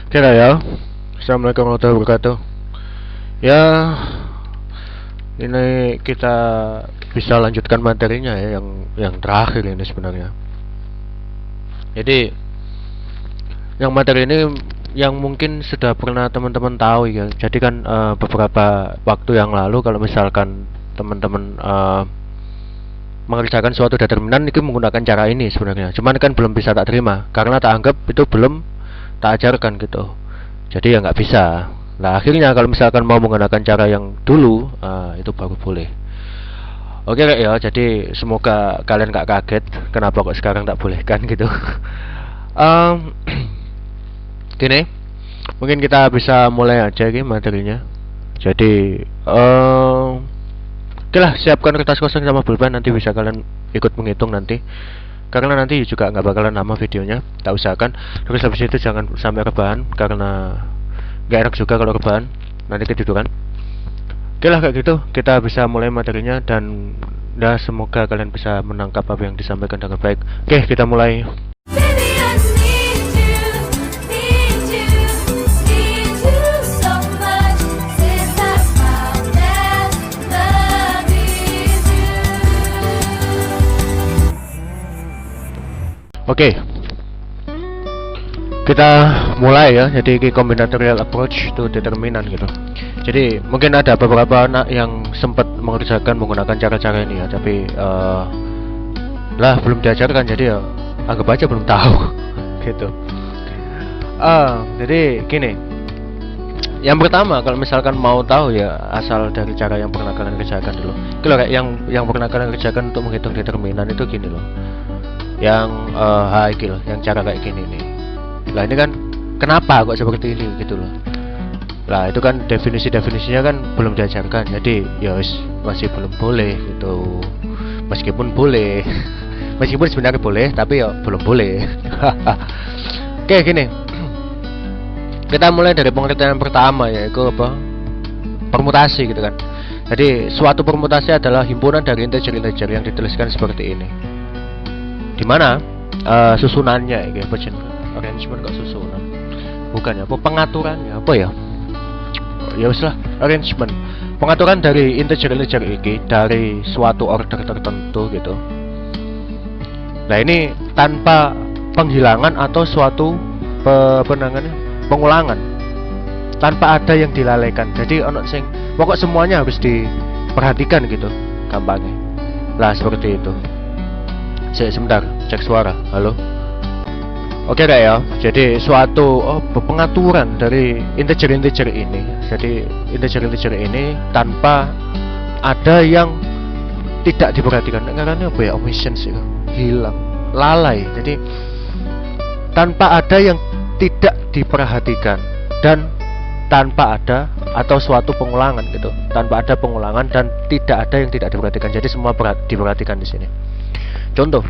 Kira ya. Assalamualaikum warahmatullahi wabarakatuh. Ya, ini kita bisa lanjutkan materinya ya, yang terakhir ini sebenarnya. Jadi, yang materi ini yang mungkin sudah pernah teman-teman tahu ya. Jadi kan beberapa waktu yang lalu kalau misalkan teman-teman mengerjakan suatu determinan itu menggunakan cara ini sebenarnya. Cuman kan belum bisa tak terima karena tak anggap itu belum tak ajarkan gitu. Jadi ya nggak bisa. Nah akhirnya kalau misalkan mau menggunakan cara yang dulu, itu baru boleh. Oke ya, jadi semoga kalian nggak kaget kenapa kok sekarang tak bolehkan gitu. Em, Gini, mungkin kita bisa mulai aja gitu materinya. Jadi oke lah, siapkan kertas kosong sama pulpen, nanti bisa kalian ikut menghitung nanti. Karena nanti juga nggak bakalan lama videonya, tak usahakan. Terus habis itu jangan sampai rebahan, karena nggak enak juga kalau rebahan, nanti ketiduran. Oke lah kayak gitu, kita bisa mulai materinya dan semoga kalian bisa menangkap apa yang disampaikan dengan baik. Oke, kita mulai. Baby, I need you so much. Since I found that love is you. Oke, kita mulai ya. Jadi ini combinatorial approach to determinant gitu. Jadi mungkin ada beberapa anak yang sempat mengerjakan menggunakan cara-cara ini ya, tapi lah belum diajarkan, jadi ya anggap aja belum tahu gitu. Jadi gini, yang pertama kalau misalkan mau tahu ya asal dari cara yang pernah kalian kerjakan dulu. Kalau kayak yang pernah kalian kerjakan untuk menghitung determinan itu gini loh. Yang H loh, yang cara kayak gini nih. Lah ini kan kenapa kok seperti ini gitu loh. Lah itu kan definisinya kan belum diajarkan, jadi ya masih belum boleh gitu. Meskipun boleh, meskipun sebenarnya boleh, tapi ya belum boleh. Oke gini, kita mulai dari pengertian pertama, yaitu apa? Permutasi gitu kan. Jadi suatu permutasi adalah himpunan dari integer-integer yang dituliskan seperti ini. Dimana susunannya ya, arrangement kok susunan, bukan ya, apa pengaturannya apa ya? Ya wis lah, arrangement, pengaturan dari integer-integer ini dari suatu order tertentu gitu. Nah ini tanpa penghilangan atau suatu pengulangan, tanpa ada yang dilalaikan. Jadi ono sing pokok semuanya harus diperhatikan gitu gampangnya. Lah seperti itu. Sebentar, cek suara. Halo. Oke deh ya. Jadi suatu pengaturan dari integer-integer ini. Jadi integer-integer ini tanpa ada yang tidak diperhatikan. Karena apa ya, omission sih, hilang, lalai. Jadi tanpa ada yang tidak diperhatikan dan tanpa ada atau suatu pengulangan gitu. Tanpa ada pengulangan dan tidak ada yang tidak diperhatikan. Jadi semua diperhatikan di sini. Contoh,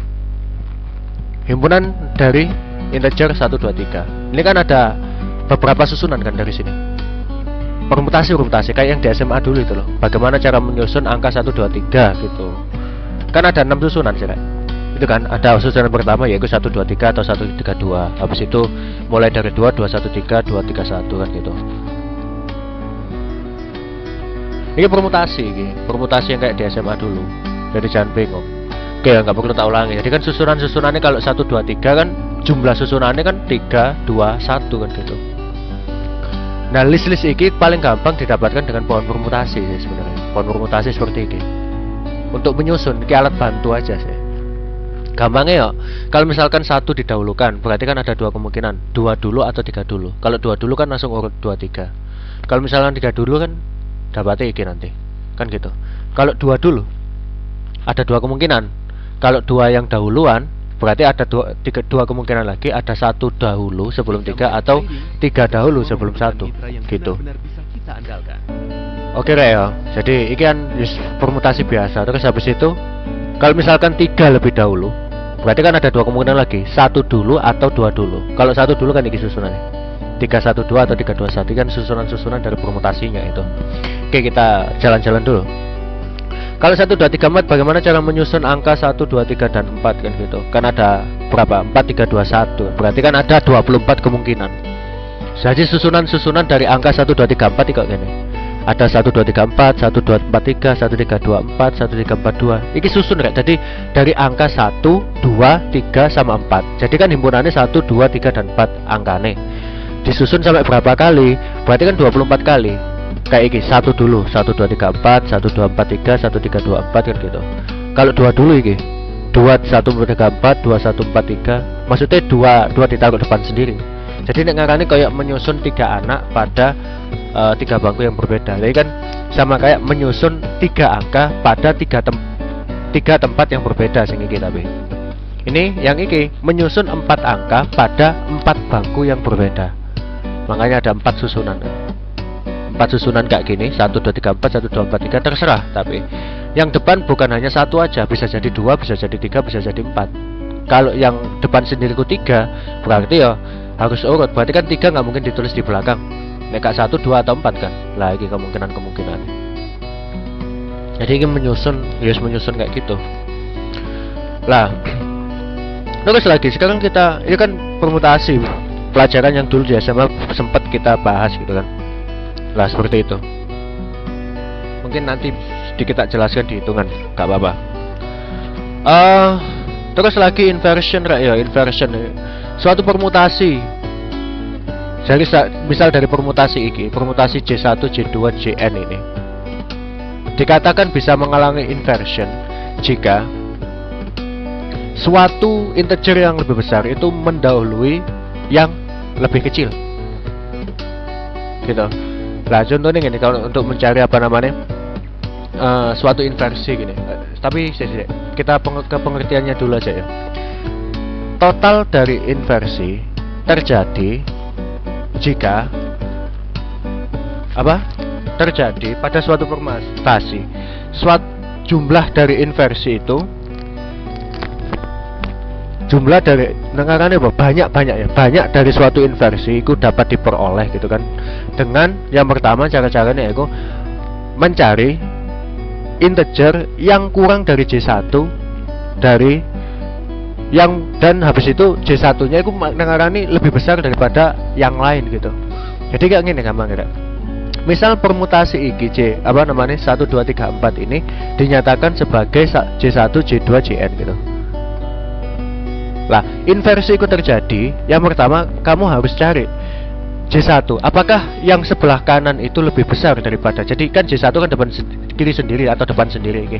himpunan dari integer 1, 2, 3. Ini kan ada beberapa susunan kan dari sini. Permutasi kayak yang di SMA dulu itu loh. Bagaimana cara menyusun angka 1, 2, 3 gitu. Kan ada 6 susunan sih kan. Itu kan ada susunan pertama yaitu 1, 2, 3 atau 1, 3, 2. Habis itu mulai dari 2, 2, 1, 3, 2, 3, 1 kan gitu. Ini permutasi yang kayak di SMA dulu. Jadi jangan bingung. Oke, nggak perlu tak ulangi. Jadi kan susunannya kalau 1, 2, 3 kan jumlah susunannya kan 3, 2, 1 kan gitu. Nah list ini paling gampang didapatkan dengan pohon permutasi sih sebenarnya. Pohon permutasi seperti ini. Untuk menyusun, ini alat bantu aja sih. Gampangnya ya, kalau misalkan 1 didahulukan, berarti kan ada 2 kemungkinan, 2 dulu atau 3 dulu. Kalau 2 dulu kan langsung urut 2, 3. Kalau misalkan 3 dulu kan dapatnya ini nanti. Kan gitu. Kalau 2 dulu, ada 2 kemungkinan. Kalau 2 yang dahuluan, berarti ada 2 kemungkinan lagi, ada 1 dahulu sebelum 3 atau 3 dahulu sebelum 1 gitu. Oke deh ya. Jadi ini kan permutasi biasa. Terus habis itu kalau misalkan 3 lebih dahulu, berarti kan ada 2 kemungkinan lagi, 1 dulu atau 2 dulu. Kalau 1 dulu kan ini susunannya 3, 1, 2 atau 3, 2, 1 kan susunan dari permutasinya itu. Oke, kita jalan-jalan dulu. Kalau 1, 2, 3, 4, bagaimana cara menyusun angka 1, 2, 3, dan 4 kan gitu. Kan ada berapa? 4, 3, 2, 1. Berarti kan ada 24 kemungkinan. Jadi susunan-susunan dari angka 1 2 3 4 kok gini. Ada 1 2 3 4, 1 2 4 3, 1 3 2 4, 1 3 4 2. Iki susun rek. Jadi dari angka 1, 2, 3 sama 4. Jadi kan himpunannya 1 2 3 dan 4 angkane. Disusun sampai berapa kali? Berarti kan 24 kali. Kayak iki 1 dulu, 1 2 3 4, 1 2 4 3, 1 3 2 4 kan gitu. Kalau 2 dulu iki. 2 1 3 4, 2 1 4 3. Maksudnya 2 ditaruh depan sendiri. Jadi nek ngarani kayak menyusun 3 anak pada 3 bangku yang berbeda. Jadi kan sama kayak menyusun 3 angka pada 3 tempat yang berbeda sing iki tapi. Ini yang iki menyusun 4 angka pada 4 bangku yang berbeda. Makanya ada 4 susunan. 4 susunan kayak gini, 1 2 3 4, 1 2 4 3 terserah, tapi yang depan bukan hanya 1 aja, bisa jadi 2, bisa jadi 3, bisa jadi 4. Kalau yang depan sendiriku 3, berarti ya harus urut. Berarti kan 3 nggak mungkin ditulis di belakang. Nek 1, 2 atau 4 kan. Lah ini kemungkinan. Jadi ini menyusun kayak gitu. Lah. Terus lagi sekarang kita ini kan permutasi. Pelajaran yang dulu di SMA sempat kita bahas gitu kan. Lah seperti itu. Mungkin nanti sedikit tak jelaskan di hitungan, gak apa-apa. Terus lagi inversion ya, inversion. Suatu permutasi. Jadi misal dari permutasi ini, permutasi J1, J2, Jn ini dikatakan bisa mengalami inversion jika suatu integer yang lebih besar itu mendahului yang lebih kecil. Gitu. Nah, contohnya gini, kalau untuk mencari apa namanya suatu inversi gini. Tapi kita ke pengertiannya dulu aja ya. Total dari inversi terjadi jika terjadi pada suatu permutasi. Suatu jumlah dari inversi itu jumlah dari nengarannya banyak dari suatu inversi itu dapat diperoleh gitu kan, dengan yang pertama cara-caranya itu mencari integer yang kurang dari J1 dari yang, dan habis itu J1 nya itu nengarani lebih besar daripada yang lain gitu. Jadi kayak gini gampang ya. Misal permutasi iki J 1 2 3 4 ini dinyatakan sebagai J1 J2 Jn gitu. Lah, inversi itu terjadi, yang pertama kamu harus cari J1, apakah yang sebelah kanan itu lebih besar daripada, jadi kan J1 kan depan kiri sendiri atau depan sendiri iki.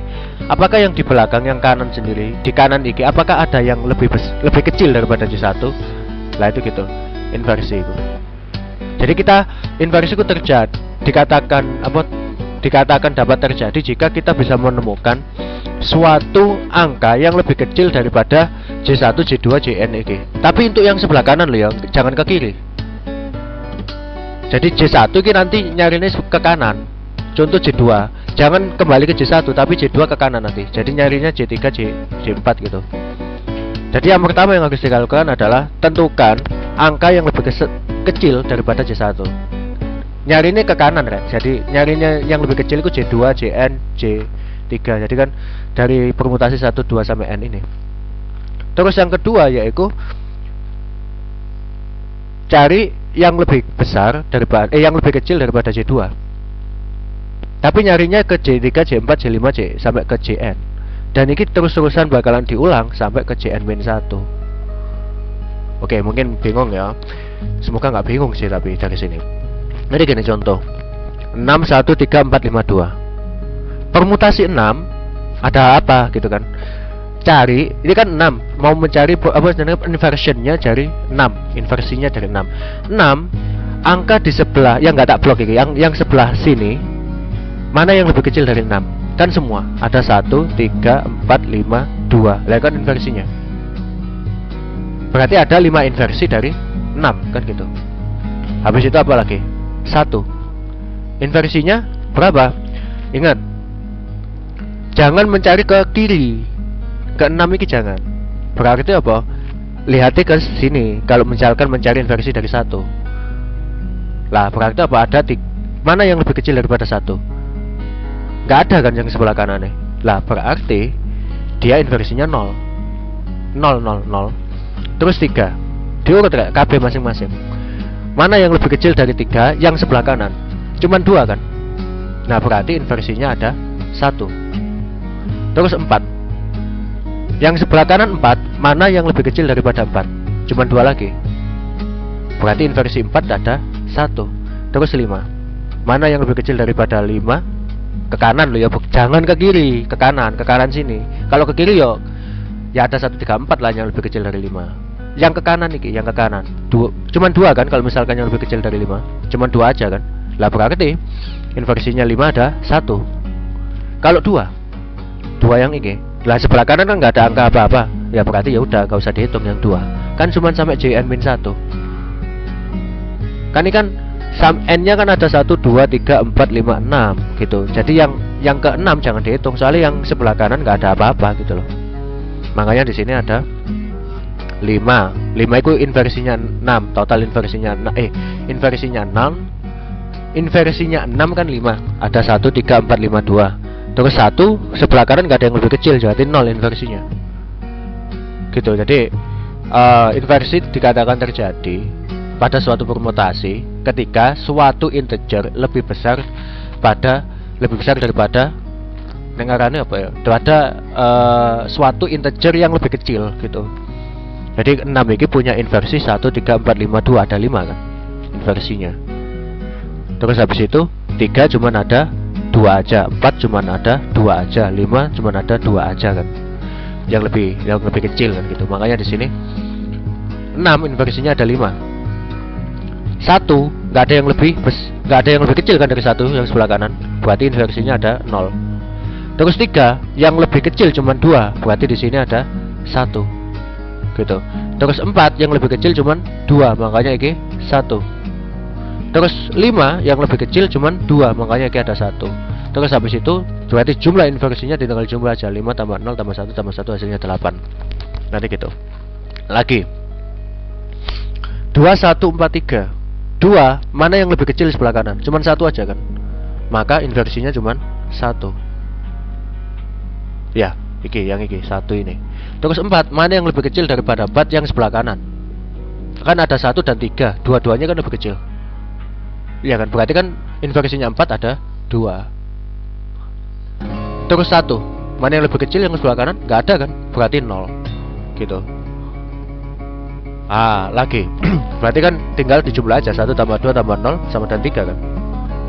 Apakah yang di belakang yang kanan sendiri, di kanan iki, apakah ada yang lebih kecil daripada J1? Lah itu gitu, inversi itu. Jadi kita inversi itu terjadi, dikatakan dapat terjadi jika kita bisa menemukan suatu angka yang lebih kecil daripada J1, J2, Jn iki. Tapi untuk yang sebelah kanan loh ya, jangan ke kiri. Jadi J1 ini nanti nyarinya ke kanan. Contoh J2, jangan kembali ke J1 tapi J2 ke kanan nanti. Jadi nyarinya J3, J4 gitu. Jadi yang pertama yang harus dilakukan adalah tentukan angka yang lebih kecil daripada J1. Nyarinya ke kanan kan. Jadi nyarinya yang lebih kecil itu J2, Jn, J3. Jadi kan dari permutasi 1, 2 sampai n ini. Terus yang kedua yaitu cari yang lebih besar daripada yang lebih kecil daripada J2. Tapi nyarinya ke J3, J4, J5, J sampai ke Jn. Dan ini terus-terusan bakalan diulang sampai ke Jn-1. Oke, mungkin bingung ya. Semoga nggak bingung sih tapi dari sini. Jadi gini contoh. 6 1 3 4 5 2. Permutasi 6 ada apa gitu kan? Cari, ini kan 6, mau mencari inversionnya dari 6, inversinya dari 6. 6 angka di sebelah yang nggak tak blok ini, yang sebelah sini mana yang lebih kecil dari 6? Kan semua ada 1 3 4 5 2. Lihat kan inversinya. Berarti ada 5 inversi dari 6 kan gitu. Habis itu apa lagi? 1. Inversinya berapa? Ingat, jangan mencari ke kiri. Ke 6 ini jangan. Berarti apa? Lihatnya ke sini. Kalau misalkan mencari inversi dari 1. Lah berarti apa? Ada mana yang lebih kecil daripada 1? Nggak ada kan yang sebelah kanannya. Lah berarti dia inversinya 0. 0 0 0. Terus 3. Diurut KB masing-masing. mana yang lebih kecil dari 3 yang sebelah kanan? Cuman 2 kan? Nah berarti inversinya ada 1. Terus 4, yang sebelah kanan 4, mana yang lebih kecil daripada 4? Cuman 2 lagi. Berarti inversi 4 ada 1. Terus 5, mana yang lebih kecil daripada 5? Ke kanan lo ya, jangan ke kiri, ke kanan sini. Kalau ke kiri yo ya ada 1, 3, 4 lah yang lebih kecil dari 5. Yang ke kanan nih, yang ke kanan cuman 2 kan, kalau misalkan yang lebih kecil dari 5 cuman 2 aja kan. Lah berarti inversinya 5 ada 1. Kalau 2 yang ini lah sebelah kanan kan nggak ada angka apa-apa, ya berarti ya udah gak usah dihitung yang 2 kan, cuman sampai JN-1 kan. Ini kan n nya kan ada 1, 2, 3, 4, 5, 6 gitu. Jadi yang ke 6 jangan dihitung, soalnya yang sebelah kanan nggak ada apa-apa gitu loh. Makanya di sini ada 5 itu inversinya 6, total inversinya inversinya 6. Inversinya 6 kan 5, ada 1, 3, 4, 5, 2. Terus 1 sebelah kanan nggak ada yang lebih kecil, jadi 0 inversinya gitu. Jadi inversi dikatakan terjadi pada suatu permutasi ketika suatu integer lebih besar daripada dengarannya apa ya, daripada suatu integer yang lebih kecil gitu. Jadi 6 ini punya inversi 1, 3, 4, 5, 2, ada 5 kan inversinya. Terus habis itu 3 cuman ada 2 aja, 4 cuman ada 2 aja, 5 cuman ada 2 aja kan. Yang lebih kecil kan gitu. Makanya di sini 6 inversinya ada 5. 1 nggak ada yang lebih kecil kan dari 1 yang sebelah kanan, berarti inversinya ada 0. Terus 3 yang lebih kecil cuman 2, berarti di sini ada 1 gitu. Terus 4 yang lebih kecil cuman 2, makanya ini 1. Terus 5 yang lebih kecil cuman 2, makanya ini ada 1. Terus habis itu berarti jumlah inversinya tinggal jumlah aja, 5 tambah 0 tambah 1 tambah 1 hasilnya 8. Nanti gitu. Lagi 2, 1, 4, 3. 2 mana yang lebih kecil sebelah kanan? Cuman 1 aja kan, maka inversinya cuman 1. Ya, yang 1 ini. Terus 4 mana yang lebih kecil daripada 4 yang sebelah kanan? Kan ada 1 dan 3, dua-duanya kan lebih kecil. Iya kan, berarti kan inversinya 4 ada 2. Terus 1 mana yang lebih kecil yang sebelah kanan? Nggak ada kan, berarti 0 gitu. Lagi berarti kan tinggal dijumlah aja, 1 tambah 2 tambah 0 sama dengan 3 kan.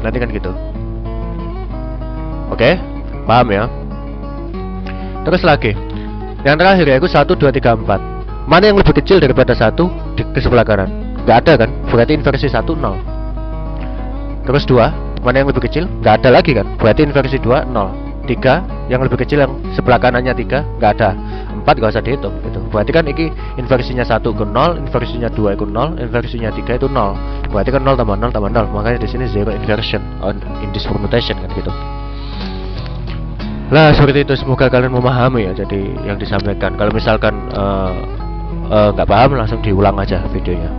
Nanti kan gitu. Oke, paham ya? Terus lagi yang terakhir yaitu 1, 2, 3, 4. Mana yang lebih kecil daripada 1 ke sebelah kanan? Nggak ada kan, berarti inversi 1, 0. Terus 2 mana yang lebih kecil? Nggak ada lagi kan, berarti inversi 2, 0. 3 yang lebih kecil yang sebelah kanannya 3, nggak ada. 4 gak usah dihitung gitu. Berarti kan ini inversinya 1 ke 0, inversinya 2 ke 0, inversinya 3 itu 0. Berarti kan 0 tambah 0 tambah 0. Makanya di sini zero inversion in this permutation kan gitu. Lah seperti itu, semoga kalian memahami ya jadi yang disampaikan. Kalau misalkan nggak paham langsung diulang aja videonya.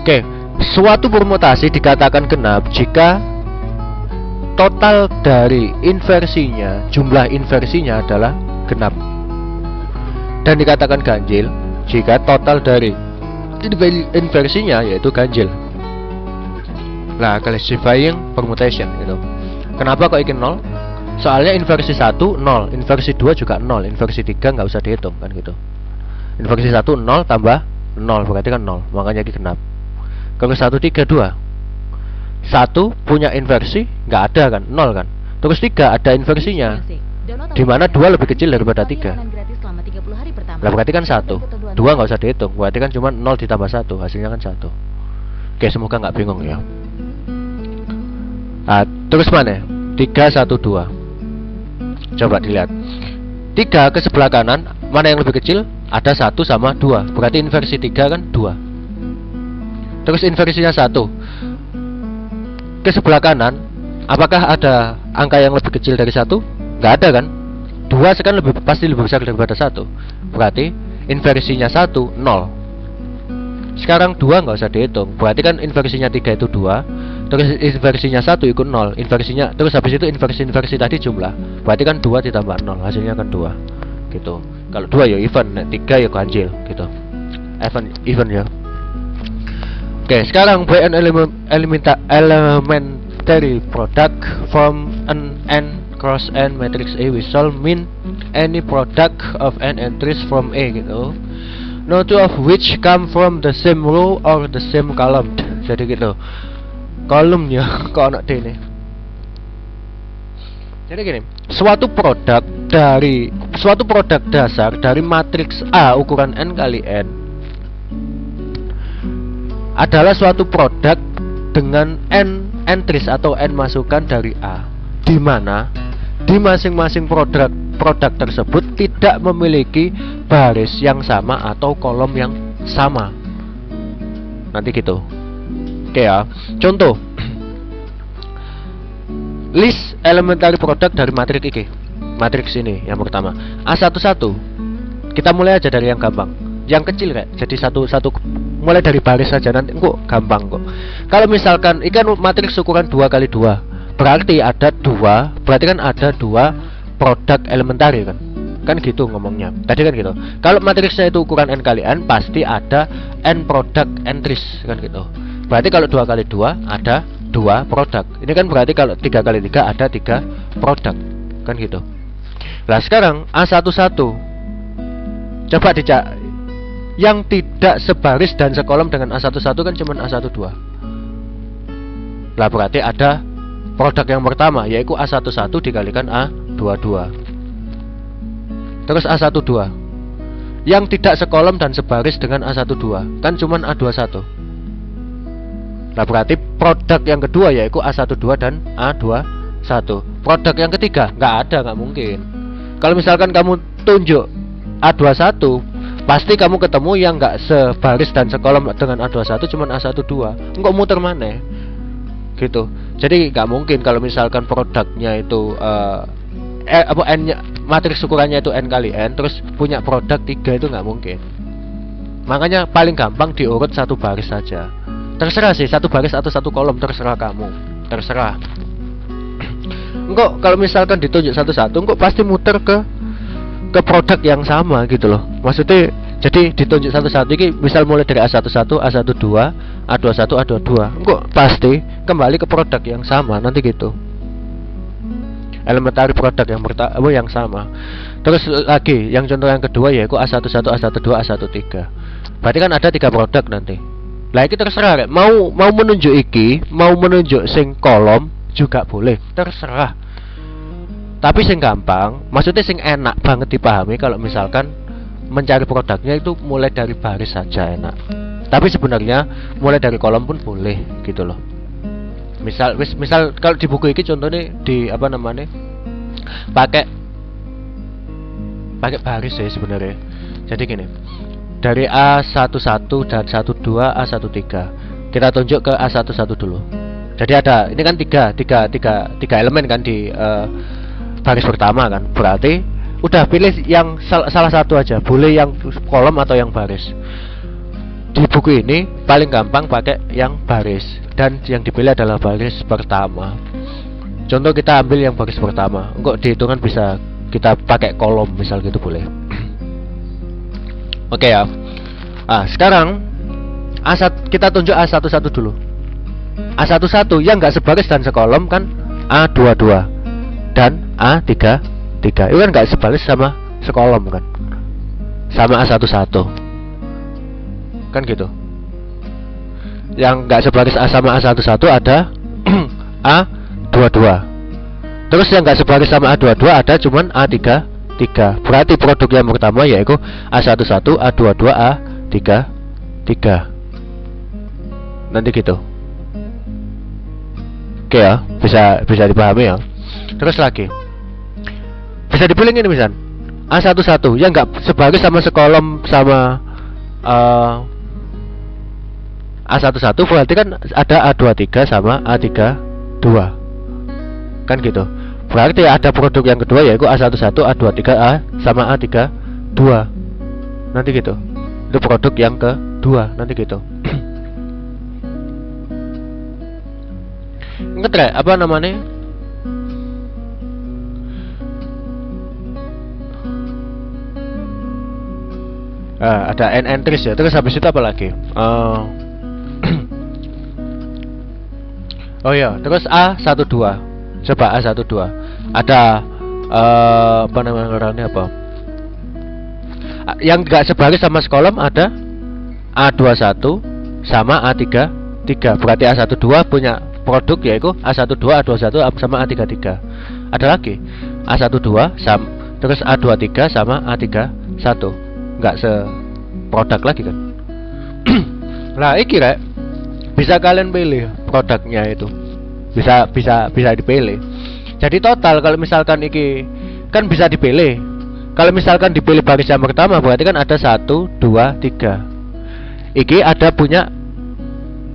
Oke, suatu permutasi dikatakan genap jika total dari inversinya, jumlah inversinya adalah genap, dan dikatakan ganjil jika total dari inversinya yaitu ganjil. Nah, classifying permutation gitu. Kenapa kok ini 0? Soalnya inversi 1 0, inversi 2 juga 0, inversi 3 nggak usah dihitung kan gitu. Inversi 1 0 tambah 0 berarti kan 0, makanya ini genap. Kalau 1, 3, 2, 1 punya inversi nggak ada kan, 0 kan. Terus 3 ada inversinya, di mana 2 lebih kecil daripada 3. Lah berarti kan 1, 2 nggak usah dihitung, berarti kan cuma 0 ditambah 1, hasilnya kan 1. Oke, semoga nggak bingung ya. Terus mana? 3, 1, 2. Coba dilihat 3 ke sebelah kanan, mana yang lebih kecil? Ada 1 sama 2, berarti inversi 3 kan 2. Terus inversinya 1 ke sebelah kanan, apakah ada angka yang lebih kecil dari 1? Nggak ada kan. 2 kan pasti lebih besar daripada 1, berarti inversinya 1 0. Sekarang 2 nggak usah dihitung, berarti kan inversinya 3 itu 2, terus inversinya 1 ikut 0, inversinya, terus habis itu inversi tadi jumlah, berarti kan 2 ditambah 0, hasilnya kan 2 gitu. Kalau 2 ya even, 3 ya ganjil gitu, even ya. Oke, sekarang by an elementary product from an n cross n matrix A we shall mean any product of n entries from A gitu. No two of which come from the same row or the same column. Jadi gitu. Kolomnya kok anak D nih. Jadi gini, suatu produk dasar dari matriks A ukuran n kali n adalah suatu produk dengan n entries atau n masukan dari A, di mana di masing-masing produk tersebut tidak memiliki baris yang sama atau kolom yang sama. Nanti gitu. Oke ya. Contoh. List elementary product dari matriks ini. Matriks ini yang pertama. A11. Kita mulai aja dari yang gampang. Yang kecil kayak. Jadi satu mulai dari baris saja, nanti kok gampang kok. Kalau misalkan ikan matriks ukuran 2x2, berarti ada kan ada dua produk elementary kan gitu ngomongnya tadi kan gitu. Kalau matriksnya itu ukuran n kali n, pasti ada n produk entries kan gitu. Berarti kalau 2x2 ada 2 produk. Ini kan berarti kalau 3x3 ada 3 produk kan gitu. Nah sekarang A11 coba dicak yang tidak sebaris dan sekolom dengan A11 kan cuma A12. Lah berarti ada produk yang pertama yaitu A11 dikalikan A22. Terus A12 yang tidak sekolom dan sebaris dengan A12 kan cuma A21. Nah berarti produk yang kedua yaitu A12 dan A21. Produk yang ketiga nggak mungkin. Kalau misalkan kamu tunjuk A21, pasti kamu ketemu yang nggak sebaris dan sekolom dengan A21 cuma A12. Enggak muter mana gitu. Jadi nggak mungkin kalau misalkan produknya itu n-nya, matriks ukurannya itu n kali n, terus punya produk 3 itu nggak mungkin. Makanya paling gampang diurut satu baris saja. Terserah sih, satu baris atau satu kolom, terserah kamu, terserah. Enggak, kalau misalkan ditunjuk satu-satu, enggak pasti muter ke produk yang sama gitu loh. Maksudnya jadi ditunjuk satu-satu ini, misal mulai dari A11, A12, A21, A22, enggak pasti kembali ke produk yang sama nanti gitu. Elementary produk yang yang sama. Terus lagi yang contoh yang kedua yaitu A11, A12, A13. Berarti kan ada 3 produk nanti. Lah iki terserah rek. Mau menunjuk iki, mau menunjuk sing kolom juga boleh, terserah. Tapi sing gampang, maksudnya sing enak banget dipahami kalau misalkan mencari produknya itu mulai dari baris saja enak. Tapi sebenarnya mulai dari kolom pun boleh gitu loh. Misal kalau di buku ini contohnya di apa namanya? Pakai baris ya sebenarnya. Jadi gini. Dari A11 dan 12 A13. Kita tunjuk ke A11 dulu. Jadi ada ini kan tiga elemen kan di baris pertama kan. Berarti udah pilih yang salah satu aja, boleh yang kolom atau yang baris. Di buku ini paling gampang pakai yang baris dan yang dipilih adalah baris pertama. Contoh kita ambil yang baris pertama. Kok dihitungan bisa kita pakai kolom misal gitu boleh. Oke ya. Sekarang kita tunjuk A11 dulu. A11 yang nggak sebaris dan sekolom kan A22 dan A33. Itu kan nggak sebaris sama sekolom kan, sama A11 kan gitu. Yang nggak sebaris sama A11 ada A22. Terus yang nggak sebaris sama A22 ada cuman A33. Berarti produk yang pertama yaitu A11, A22, A33. Nanti gitu. Oke ya, bisa dipahami ya. Terus lagi bisa dipilih ini misal A11 yang nggak sebaris sama sekolom sama A11 berarti kan ada A23 sama A32 kan gitu. Berarti ada produk yang kedua yaitu A11, A23, A sama A32 nanti gitu. Itu produk yang kedua nanti gitu. Ingat gak apa namanya? Ada n entries ya. Terus habis itu apa lagi? Oh iya, terus A12. Coba A12. Ada apa namanya apa? Yang enggak sebaris sama sekolom ada A21 sama A33. Berarti A12 punya produk yaitu A12, A21 sama A33. Ada lagi A12 sama terus A23 sama A31. Enggak seproduk lagi kan? Nah, iki rek bisa kalian pilih produknya itu. Bisa dipilih. Jadi total kalau misalkan iki kan bisa dipilih. Kalau misalkan dipilih baris yang pertama berarti kan ada 1, 2, 3. Iki ada punya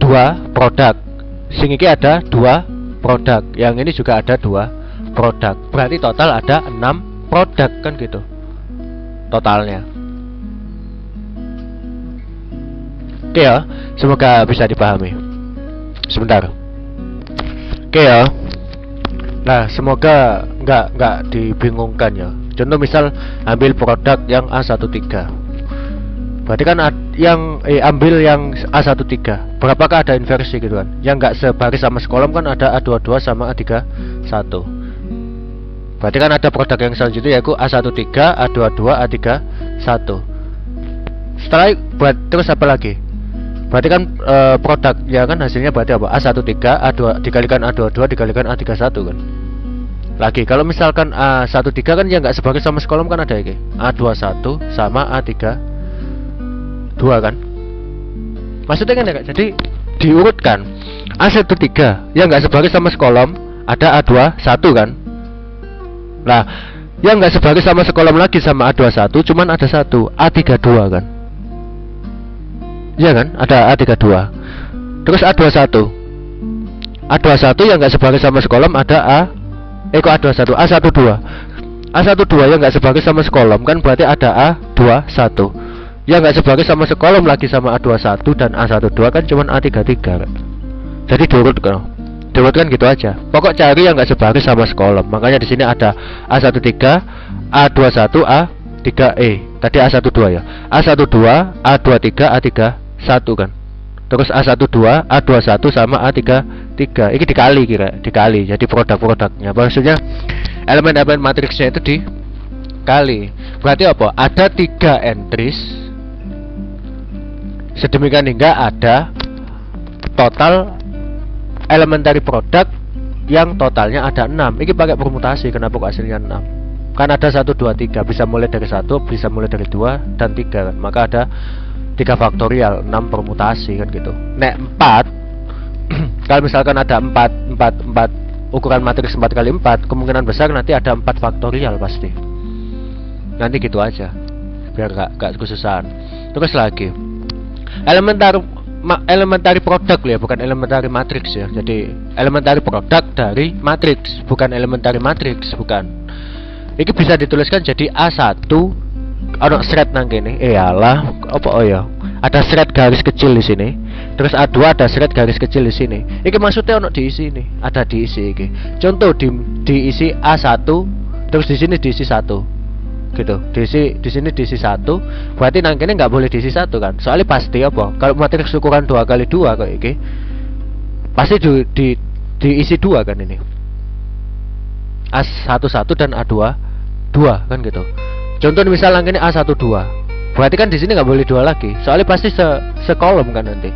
2 produk. Sing iki ada 2 produk. Yang ini juga ada 2 produk. Berarti total ada 6 produk kan gitu. Totalnya. Oke ya, semoga bisa dipahami. Sebentar. Oke ya. Nah, semoga nggak dibingungkan ya. Contoh misal ambil produk yang A13. Berarti kan ambil yang A13. Berapakah ada inversi gitu kan? Yang nggak sebaris sama sekolom kan ada A22 sama A31. Berarti kan ada produk yang selanjutnya yaitu A13, A22, A31. Setelah terus apa lagi? Berarti kan produk ya kan hasilnya berarti apa? A13, A2 dikalikan A22 dikalikan A31 kan. Lagi kalau misalkan A13 kan yang nggak sebaris sama sekolom kan ada iki. A21 sama A32 kan. Maksudnya kan ya Kak? Jadi diurutkan. A13 yang nggak sebaris sama sekolom ada A21 kan. Nah, yang nggak sebaris sama sekolom lagi sama A21 cuman ada satu A32 kan. Iya kan? Ada A32. Terus A21. A21 yang nggak sebaris sama sekolom ada A21, A12. A12 yang nggak sebaris sama sekolom kan berarti ada A21. Yang nggak sebaris sama sekolom lagi sama A21 dan A12 kan cuman A33 kan. Jadi diurutkan gitu aja. Pokok cari yang nggak sebaris sama sekolom. Makanya di sini ada A13, A21, A3E. Tadi A12 ya. A12, A23, A31 kan. Terus A12, A21 sama A33. Ini dikali. Jadi produk-produknya. Maksudnya elemen-elemen matriksnya itu dikali. Berarti apa? Ada 3 entries. Sedemikian hingga ada total elementary produk yang totalnya ada 6. Ini pakai permutasi. Kenapa kok hasilnya 6? Kan ada 1, 2, 3. Bisa mulai dari 1, bisa mulai dari 2 dan 3 kan. Maka ada 3 faktorial, 6 permutasi kan gitu. Nek 4 kalau misalkan ada 4 ukuran matriks 4 kali 4, kemungkinan besar nanti ada 4 faktorial pasti. Nanti gitu aja. Biar gak kesusahan. Terus lagi. Elementary produk ya, bukan elementary matrix ya. Jadi elementary produk dari matriks, bukan elementary matrix, bukan. Ini bisa dituliskan jadi A1 ono thread nang kene. Iyalah, apa oh ya? Ada thread garis kecil di sini. Terus A2 ada thread garis kecil di sini. Iki maksudnya ono diisi nih. Ada diisi iki. Contoh diisi A1, terus di sini diisi 1. Gitu. Di sini diisi 1. Berarti nang kene nggak boleh diisi 1 kan? Soalnya pasti apa? Kalau matriks ukuran 2 kali 2 kayak iki, pasti diisi 2 kan ini. A11 dan A2 2 kan gitu. Contoh misal nang kene A12. Berarti kan di sini nggak boleh 2 lagi. Soalnya pasti sekolom kan nanti.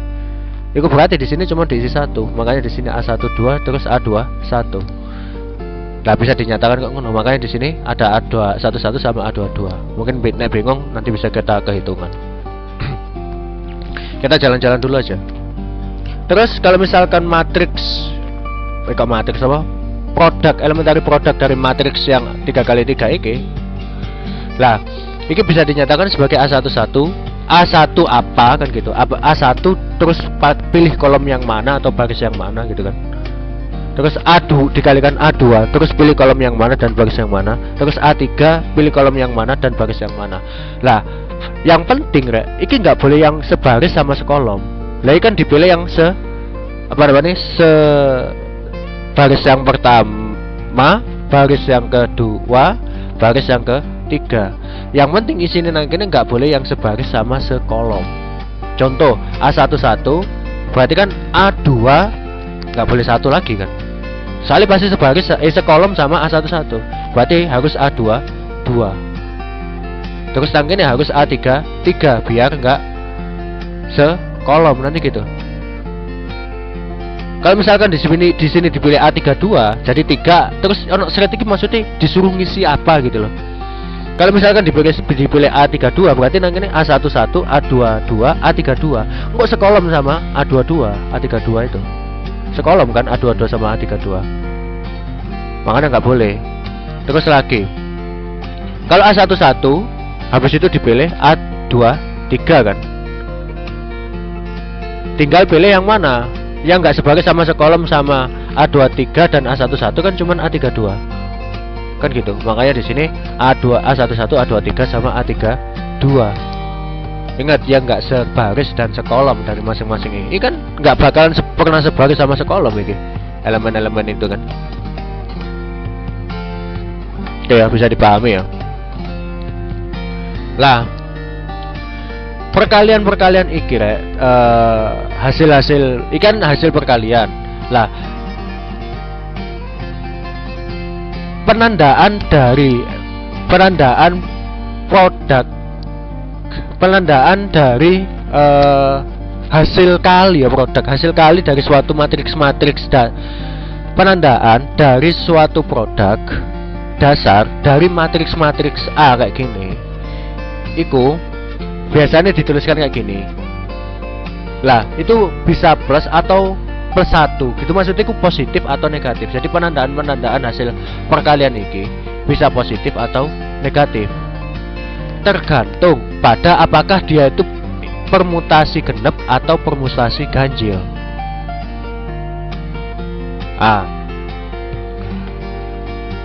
Itu berarti di sini cuma diisi 1. Makanya di sini A12 terus A21. Nggak bisa dinyatakan kok ngono. Makanya di sini ada A211 sama A22. Mungkin nek bingung nanti bisa kita kehitungan. Kita jalan-jalan dulu aja. Terus kalau misalkan matriks matriks apa? Produk elementary produk dari matriks yang 3 kali 3 iki. Lah, ini bisa dinyatakan sebagai A11, A1 apa kan gitu. A1 terus pilih kolom yang mana atau baris yang mana gitu kan. Terus A2 dikalikan A2 terus pilih kolom yang mana dan baris yang mana. Terus A3 pilih kolom yang mana dan baris yang mana. Lah, yang penting rek, ini nggak boleh yang sebaris sama sekolom. Lah ini kan dipilih yang baris yang pertama, baris yang kedua, baris yang ketiga. Yang penting isinya nanti nggak boleh yang sebaris sama sekolom. Contoh A11 berarti kan A2 nggak boleh satu lagi kan. Soalnya pasti sebaris sekolom sama A11. Berarti harus A2 2. Terus tangkene harus A3 3 biar nggak sekolom nanti gitu. Kalau misalkan di sini dipilih A32 jadi 3 terus ono seret iki maksudnya disuruh ngisi apa gitu loh. Kalau misalkan dipilih A32 berarti nang kene A11, A22, A32. Enggak sekolom sama A22, A32 itu. Sekolom kan A22 sama A32. Makanya nggak boleh. Terus lagi. Kalau A11 habis itu dipilih A23 kan. Tinggal pilih yang mana. Yang nggak sebagai sama sekolom sama A23 dan A11 kan cuman A32. Kan gitu. Makanya di sini A11, A23 sama A32. Ingat yang nggak sebaris dan sekolom dari masing-masing ini kan nggak bakalan pernah sebaris sama sekolom ini elemen-elemen itu kan. Oke ya, bisa dipahami ya. Lah perkalian iki rek hasil ikan hasil perkalian. Lah penandaan dari hasil kali ya produk hasil kali dari suatu matriks penandaan dari suatu produk dasar dari matriks A kayak gini iku biasanya dituliskan kayak gini. Lah itu bisa plus atau plus 1 gitu, maksudnya itu positif atau negatif. Jadi penandaan hasil perkalian ini bisa positif atau negatif tergantung pada apakah dia itu permutasi genep atau permutasi ganjil.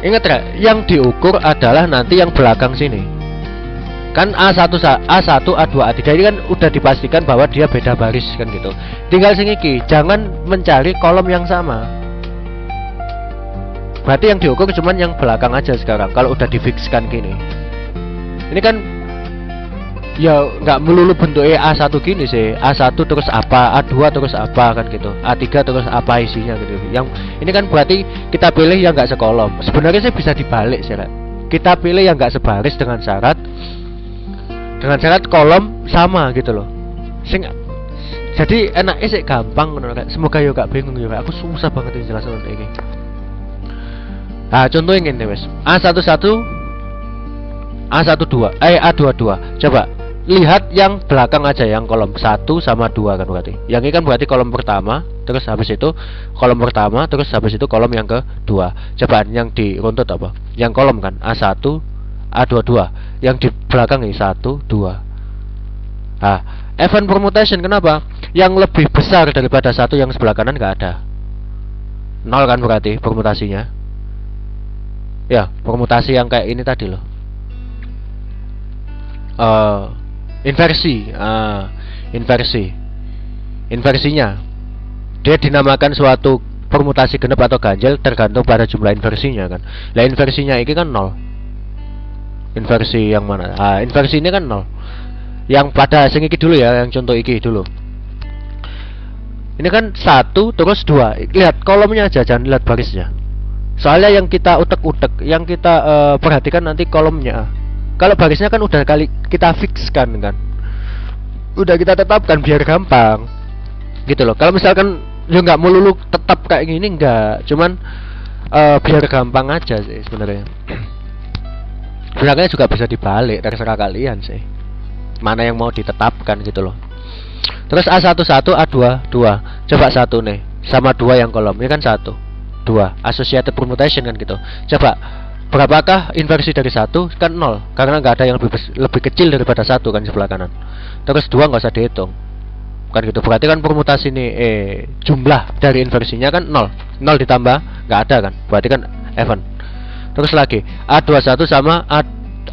Ingat ya, yang diukur adalah nanti yang belakang sini. Kan A1, A2, A3 ini kan udah dipastikan bahwa dia beda baris kan gitu. Tinggal sing iki, jangan mencari kolom yang sama. Berarti yang diukur cuman yang belakang aja sekarang. Kalau udah difikskan gini. Ini kan ya nggak melulu bentuknya A1 gini sih. A1 terus apa, A2 terus apa kan gitu. A3 terus apa isinya gitu. Yang ini kan berarti kita pilih yang nggak sekolom. Sebenarnya sih bisa dibalik sih, kita pilih yang nggak sebaris dengan syarat kolom sama gitu loh. Jadi enaknya sih gampang menurut. Semoga yo gak bingung yo. Aku susah banget jelasin ini. Nah, contohnya ini wes. A11 A12 A22. Coba lihat yang belakang aja, yang kolom 1 sama 2 kan berarti. Yang ini kan berarti kolom pertama, terus habis itu kolom pertama, terus habis itu kolom yang kedua. Coba yang diruntut apa? Yang kolom kan A1 A22, yang di belakang ini 1, 2. Nah, event permutation kenapa? Yang lebih besar daripada 1 yang sebelah kanan nggak ada. 0 kan berarti permutasinya. Ya, permutasi yang kayak ini tadi loh. Inversinya dia dinamakan suatu permutasi genep atau ganjil tergantung pada jumlah inversinya kan. Lah inversinya ini kan 0. Inversi yang mana? Inversi ini kan 0. Yang pada sing iki dulu ya, yang contoh iki dulu. Ini kan 1 terus 2. Lihat kolomnya aja, jangan lihat barisnya. Soalnya yang kita utek-utek, yang kita perhatikan nanti kolomnya. Kalau barisnya kan udah kali kita fixkan kan. Udah kita tetapkan biar gampang. Gitu loh. Kalau misalkan ya nggak melulu tetap kayak gini nggak, cuman biar gampang aja sih sebenarnya. Sebenarnya juga bisa dibalik, terserah kalian sih. Mana yang mau ditetapkan gitu loh. Terus A11, A22. Coba 1 nih sama 2 yang kolom. Ini kan 1, 2. Associated permutation kan gitu. Coba berapakah inversi dari 1? Kan 0. Karena nggak ada yang lebih kecil daripada 1 kan sebelah kanan. Terus 2 nggak usah dihitung. Kan gitu. Berarti kan permutasi ini jumlah dari inversinya kan 0. 0 ditambah nggak ada kan. Berarti kan even. Terus lagi A21 sama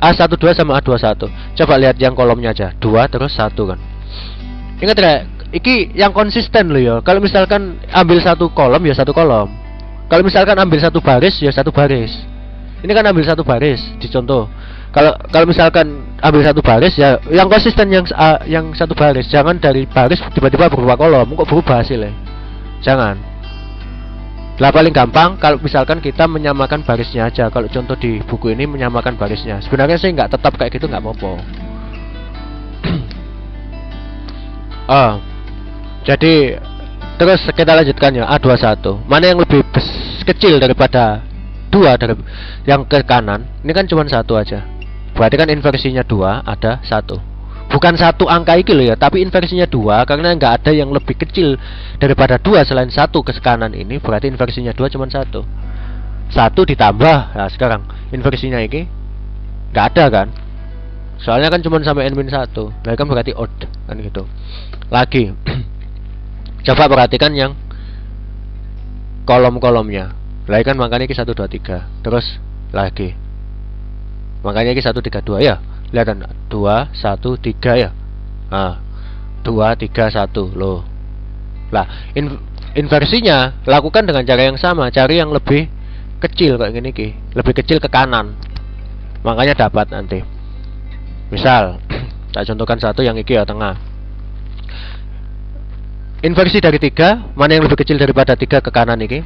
A12 sama A21. Coba lihat yang kolomnya aja, 2 terus 1 kan. Ingat ya, iki yang konsisten loh ya. Kalau misalkan ambil 1 kolom ya 1 kolom. Kalau misalkan ambil 1 baris ya 1 baris. Ini kan ambil 1 baris di contoh. Kalau misalkan ambil 1 baris ya yang konsisten yang 1 baris. Jangan dari baris tiba-tiba berubah kolom, kok berubah hasilnya. Jangan. Lah paling gampang kalau misalkan kita menyamakan barisnya aja. Kalau contoh di buku ini menyamakan barisnya. Sebenarnya sih nggak tetap kayak gitu, nggak apa-apa. Jadi terus kita lanjutkan ya, A21. Mana yang lebih kecil daripada 2 dari yang ke kanan? Ini kan cuma 1 aja. Berarti kan inversinya 2 ada 1. Bukan 1 angka iki loh ya, tapi inversinya 2 karena nggak ada yang lebih kecil daripada 2 selain 1 ke kanan ini, berarti inversinya 2 cuma 1. 1 ditambah, nah sekarang inversinya ini nggak ada kan? Soalnya kan cuma sampai n-1. Nah kan berarti odd kan gitu. Lagi coba perhatikan yang kolom-kolomnya. Lah kan makanya ini 1 2 3. Terus lagi. Makanya ini 1 3 2 ya. Lihat kan 2 1 3 ya. Nah, 2 3 1 loh. Lah, inversinya lakukan dengan cara yang sama, cari yang lebih kecil kayak gini ki, lebih kecil ke kanan. Makanya dapat nanti. Misal, tak contohkan satu yang iki ya tengah. Inversi dari 3, mana yang lebih kecil daripada 3 ke kanan iki?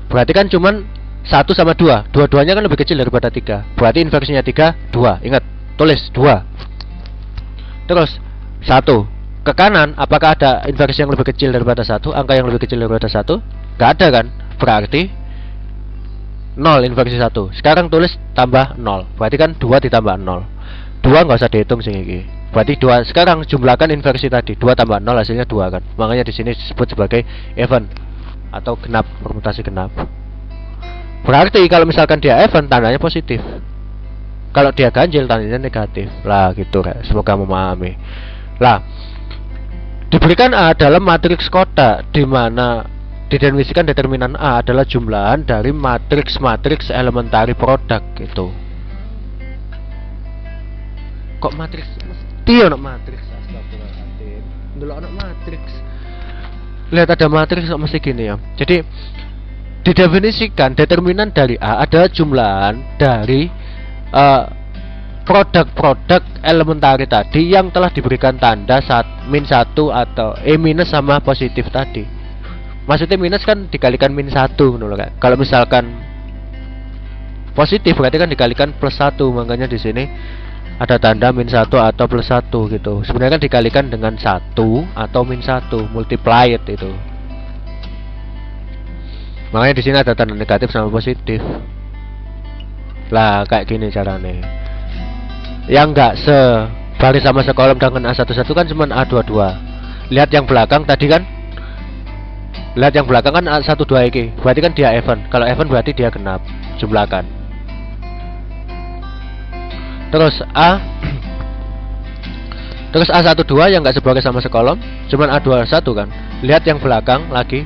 Berarti kan cuman 1 sama 2. Dua-duanya kan lebih kecil daripada 3. Berarti inversinya 3, 2. Ingat, tulis 2. Terus 1 ke kanan, apakah ada inversi yang lebih kecil daripada 1? Angka yang lebih kecil daripada 1? Gak ada kan? Berarti 0 inversi 1. Sekarang tulis tambah 0. Berarti kan 2 ditambah 0. 2 nggak usah dihitung sih ini. Berarti 2. Sekarang jumlahkan inversi tadi. 2 tambah 0 hasilnya 2 kan. Makanya di sini disebut sebagai even atau genap, permutasi genap. Berarti kalau misalkan dia even tandanya positif. Kalau dia ganjil tandanya negatif. Lah gitu kan. Semoga memahami. Lah, diberikan A dalam matriks kotak di mana didefinisikan determinan A adalah jumlahan dari matriks-matriks elementari produk gitu. Kok matriks? Mesti ono matriks. Astagfirullahaladzim. Dulu ono matriks. Lihat ada matriks kok mesti gini ya. Jadi didefinisikan determinan dari A adalah jumlahan dari produk-produk elementari tadi yang telah diberikan tanda -1 atau minus sama positif tadi. Maksudnya minus kan dikalikan -1 kan. Kalau misalkan positif berarti kan dikalikan +1, makanya di sini ada tanda -1 atau +1 gitu. Sebenarnya kan dikalikan dengan 1 atau -1, multiplied itu. Makanya di sini ada tanda negatif sama positif. Lah kayak gini caranya. Yang enggak sebaris sama sekolom dengan A11 kan cuma A22. Lihat yang belakang tadi kan. Lihat yang belakang kan A12 iki. Berarti kan dia even. Kalau even berarti dia genap. Jumlahkan. Terus Terus A12 yang enggak sebaris sama sekolom cuma A21 kan. Lihat yang belakang lagi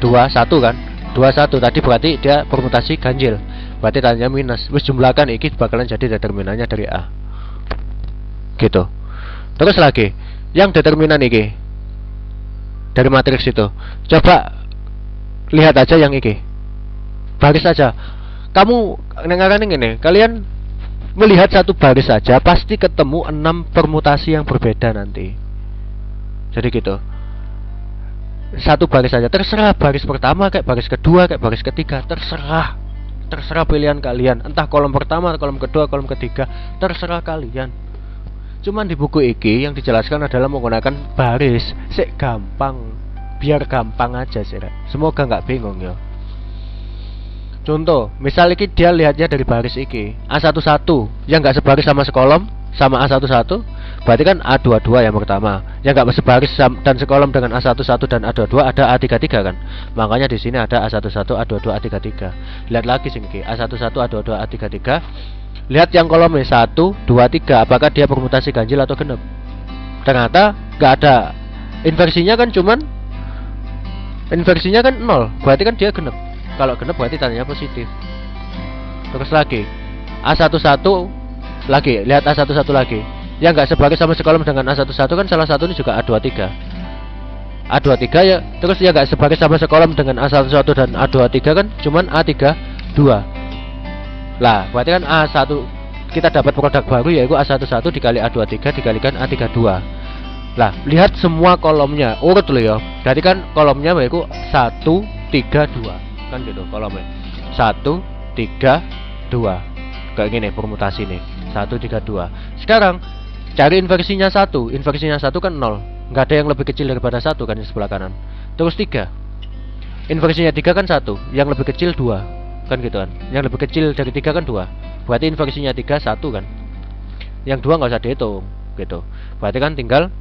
21 kan. 21 tadi berarti dia permutasi ganjil. Berarti tandanya minus. Wis jumlahkan iki bakalan jadi determinannya dari A. Gitu. Terus lagi, yang determinan iki dari matriks itu. Coba lihat aja yang iki. Baris aja. Kamu ngarang ini, kalian melihat satu baris saja pasti ketemu 6 permutasi yang berbeda nanti. Jadi gitu. Satu baris saja, terserah baris pertama kayak baris kedua kayak baris ketiga, terserah pilihan kalian, entah kolom pertama, kolom kedua, kolom ketiga, terserah kalian. Cuman di buku iki yang dijelaskan adalah menggunakan baris, sik gampang, biar gampang aja sih. Semoga nggak bingung ya. Contoh, misal iki dia lihatnya dari baris iki A11 yang nggak sebaris sama sekolom sama A11, berarti kan A22 yang pertama. Yang nggak sebaris dan sekolom dengan A11 dan A22 ada A33 kan. Makanya di sini ada A11, A22, A33. Lihat lagi sini A11, A22, A33. Lihat yang kolomnya 1, 2, 3. Apakah dia permutasi ganjil atau genap? Ternyata nggak ada. Inversinya kan 0. Berarti kan dia genap. Kalau genap berarti tandanya positif. Terus lagi A11 lagi, lihat A11 lagi. Yang nggak sebaris sama sekolom dengan A11 kan salah satu ini juga A23. A23 ya, terus yang nggak sebaris sama sekolom dengan A11 dan A23 kan cuman A32. Lah, berarti kan A1 kita dapat produk baru yaitu A11 dikali A23 dikalikan A32. Lah, lihat semua kolomnya urut loh ya. Jadi kan kolomnya yaitu 1, 3 2 kan gitu kolomnya. 1 3 2 kayak gini permutasi nih. 1 3 2. Sekarang cari inversinya 1. Inversinya 1 kan 0. Nggak ada yang lebih kecil daripada 1 kan di sebelah kanan. Terus 3. Inversinya 3 kan 1. Yang lebih kecil 2. Kan gitu kan. Yang lebih kecil dari 3 kan 2. Berarti inversinya 3 1 kan. Yang 2 nggak usah dihitung gitu. Berarti kan tinggal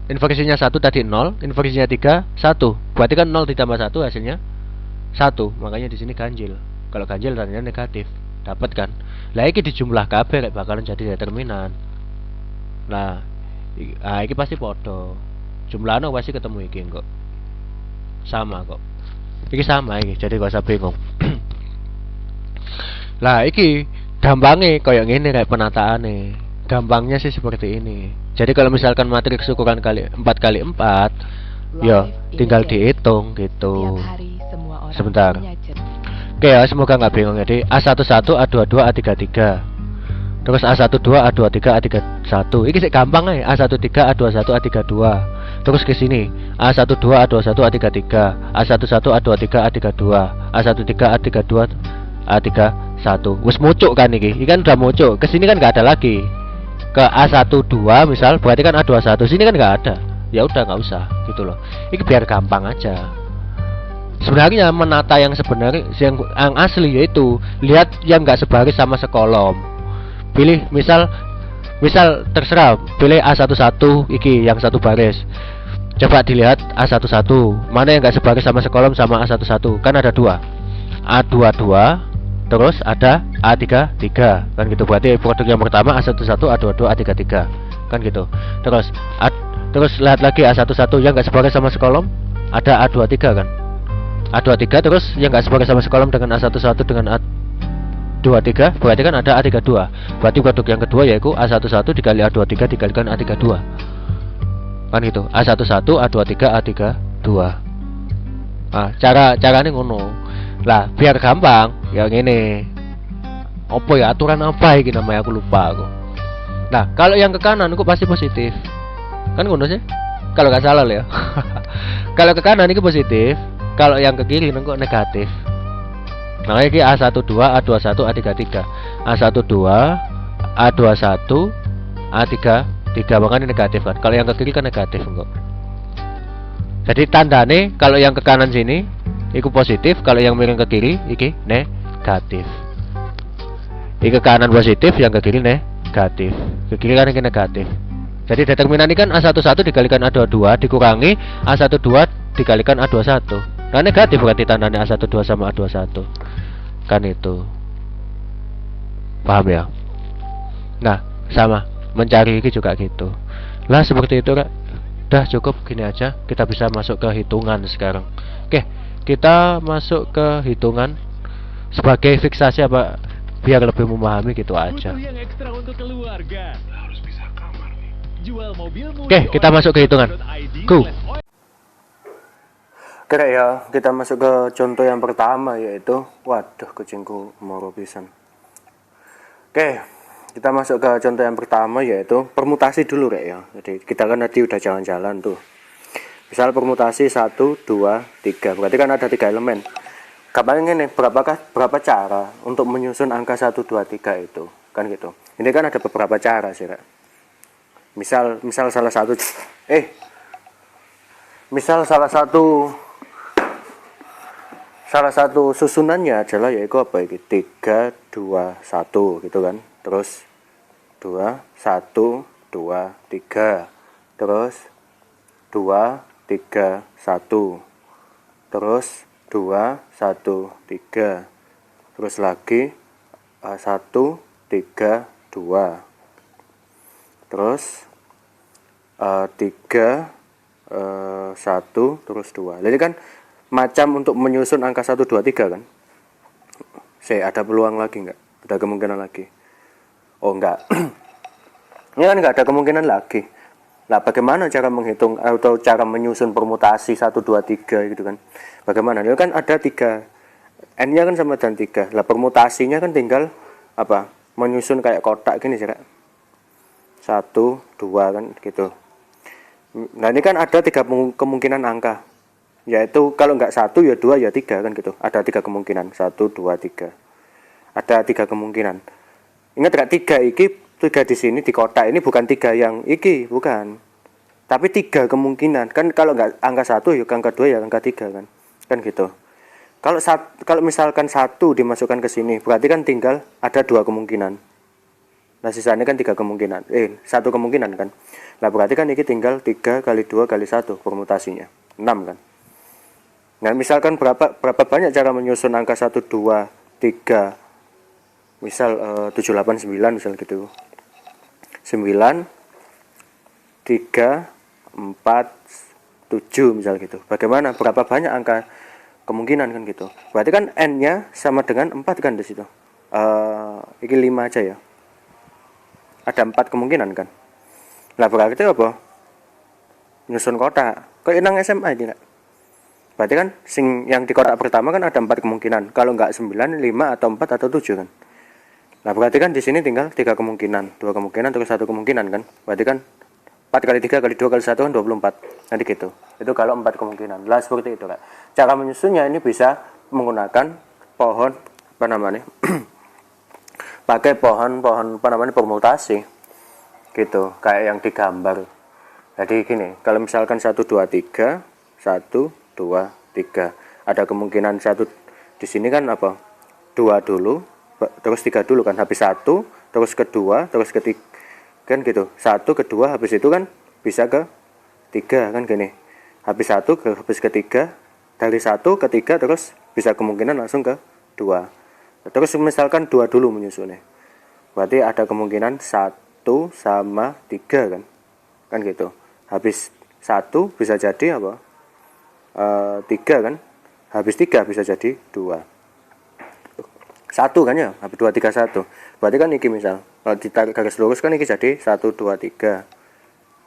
inversinya 1 tadi 0, inversinya 3 1. Berarti kan 0 ditambah 1 hasilnya 1. Makanya di sini ganjil. Kalau ganjil tandanya negatif. Dapat kan? Lah iki dijumlah kabeh rek bakalan jadi determinan. Nah, iki pasti podo. Jumlahnya pasti ketemu iki kok. Sama kok. Iki sama iki, jadi gak usah bingung. Lah iki gampangnya kayak gini kayak penataannya. Gampangnya sih seperti ini. Jadi kalau misalkan matriks ukuran 4 kali 4, ya tinggal dihitung gitu. Sebentar. Oke ya, semoga nggak bingung. Jadi A11, A22, A33. Terus A12, A23, A31. Ini sih gampang ya. A13, A21, A32. Terus ke sini A12, A21, A33, A11, A23, A32, A13, A32, A31. Wes mucuk kan iki. Ini kan udah mucuk. Ke sini kan nggak ada lagi. Ke A12 misal berarti kan A21. Sini kan nggak ada. Ya udah nggak usah gitu loh. Ini biar gampang aja. Sebenarnya menata yang sebenarnya yang asli yaitu lihat yang nggak sebaris sama sekolom. Pilih misal terserah pilih A11 iki yang satu baris. Coba dilihat A11 mana yang nggak sebaris sama sekolom sama A11 kan ada 2. A22 terus ada A33 kan gitu. Berarti produk yang pertama A11, A22, A33 kan gitu. Terus lihat lagi A11 yang nggak sebaris sama sekolom ada A23 kan. A23 terus yang nggak sebagai sama sekolom dengan A11 dengan A23 berarti kan ada A32. Berarti produk yang kedua yaitu A11 dikali A23 dikalikan A32 kan gitu. A11, A23, A32. Nah, caranya ngono lah biar gampang ya gini. Apa ya aturan apa ini namanya aku lupa aku. Nah kalau yang ke kanan aku pasti positif kan ngono sih kalau nggak salah ya. Kalau ke kanan itu positif, kalau yang ke kiri nengko negatif. Makanya ini A12, A21, A33, A12, A21, A33 makanya negatif kan. Kalau yang ke kiri kan negatif kok. Jadi tandane kalau yang ke kanan sini itu positif, kalau yang miring ke kiri iki negatif. Iki ke kanan positif, yang ke kiri negatif. Ke kiri kan ini negatif. Jadi determinan ini kan A11 dikalikan A22 dikurangi A12 dikalikan A21. Nah negatif berarti tandanya A12 sama A21. Kan itu. Paham ya? Nah, sama mencari ini juga gitu. Lah seperti itu Kak. Udah cukup gini aja. Kita bisa masuk ke hitungan sekarang. Oke, kita masuk ke hitungan sebagai fiksasi apa biar lebih memahami gitu aja. Butuh yang ekstra untuk keluarga. Harus bisa kamar nih. Jual mobilmu. Oke, kita masuk ke hitungan. Go. Oke ya, kita masuk ke contoh yang pertama yaitu waduh kucingku moro pisan. Oke, kita masuk ke contoh yang pertama yaitu permutasi dulu ya. Jadi kita kan tadi udah jalan-jalan tuh. Misal permutasi 1 2 3. Berarti kan ada 3 elemen. Gampangnya nih, berapa cara untuk menyusun angka 1 2 3 itu? Kan gitu. Ini kan ada beberapa cara sih, Kak. Misal salah satu susunannya adalah yaitu apa ini 3 2 1 gitu kan. Terus 2 1 2 3. Terus 2 3 1. Terus 2 1 3. Terus lagi 1 3 2. Terus 3 1 terus 2. Jadi kan macam untuk menyusun angka 1 2 3 kan. Ada peluang lagi enggak? Ada kemungkinan lagi? Oh enggak. Ini kan enggak ada kemungkinan lagi. Nah, bagaimana cara menghitung atau cara menyusun permutasi 1 2 3 gitu kan? Bagaimana? Ini kan ada 3. N-nya kan sama dengan 3. Lah permutasinya kan tinggal apa? Menyusun kayak kotak gini sih, Kak. 1 2 kan gitu. Nah, ini kan ada 3 kemungkinan angka. yaitu kalau nggak 1 ya 2 ya 3 kan gitu. Ada 3 kemungkinan, 1 2 3. Ada 3 kemungkinan. Ingat gak 3 iki, 3 di sini di kotak ini bukan 3 yang iki, bukan. Tapi 3 kemungkinan. Kan kalau nggak angka 1 ya angka 2 ya angka 3 kan. Kan gitu. Kalau misalkan 1 dimasukkan ke sini, berarti kan tinggal ada 2 kemungkinan. Nah, sisanya kan 3 kemungkinan. 1 kemungkinan kan. Nah, berarti kan ini tinggal 3 kali 2 kali 1 permutasinya. 6 kan. Nah, misalkan berapa banyak cara menyusun angka 1 2 3 misal 7 8 9 misal gitu. 9 3 4 7 misal gitu. Bagaimana? Berapa banyak angka kemungkinan kan gitu. Berarti kan n-nya sama dengan 4 kan di situ. Ini 5 aja ya. Ada 4 kemungkinan kan. Nah, berarti apa? Nyusun kotak. Kayak nang SMA ini enggak? Berarti kan yang di kotak pertama kan ada 4 kemungkinan. Kalau enggak 9, 5 atau 4 atau 7 kan. Nah, berarti kan di sini tinggal 3 kemungkinan, 2 kemungkinan terus 1 kemungkinan kan. Berarti kan 4 kali 3 kali 2 kali 1 kan 24. Nanti gitu. Itu kalau 4 kemungkinan. Lah seperti itu, Kak. Cara menyusunnya ini bisa menggunakan pohon apa namanya? Pakai pohon apa namanya? Permutasi. Gitu, kayak yang digambar. Jadi gini, kalau misalkan 1 2 3, 1 2 3. Ada kemungkinan 1 di sini kan apa? 2 dulu, terus 3 dulu kan. Habis 1, terus kedua, terus ketiga. Kan gitu. 1 kedua habis itu kan bisa ke 3 kan gini. Habis 1 habis ketiga, dari 1 ke 3 terus bisa kemungkinan langsung ke 2. Terus misalkan 2 dulu menyusunnya. Berarti ada kemungkinan 1 sama 3 kan. Kan gitu. Habis 1 bisa jadi apa? 3 kan. Habis 3 bisa jadi 2. 1 kan ya. Habis 2 3 1. Berarti kan ini misal kalau ditarik garis lurus kan ini jadi 1 2 3.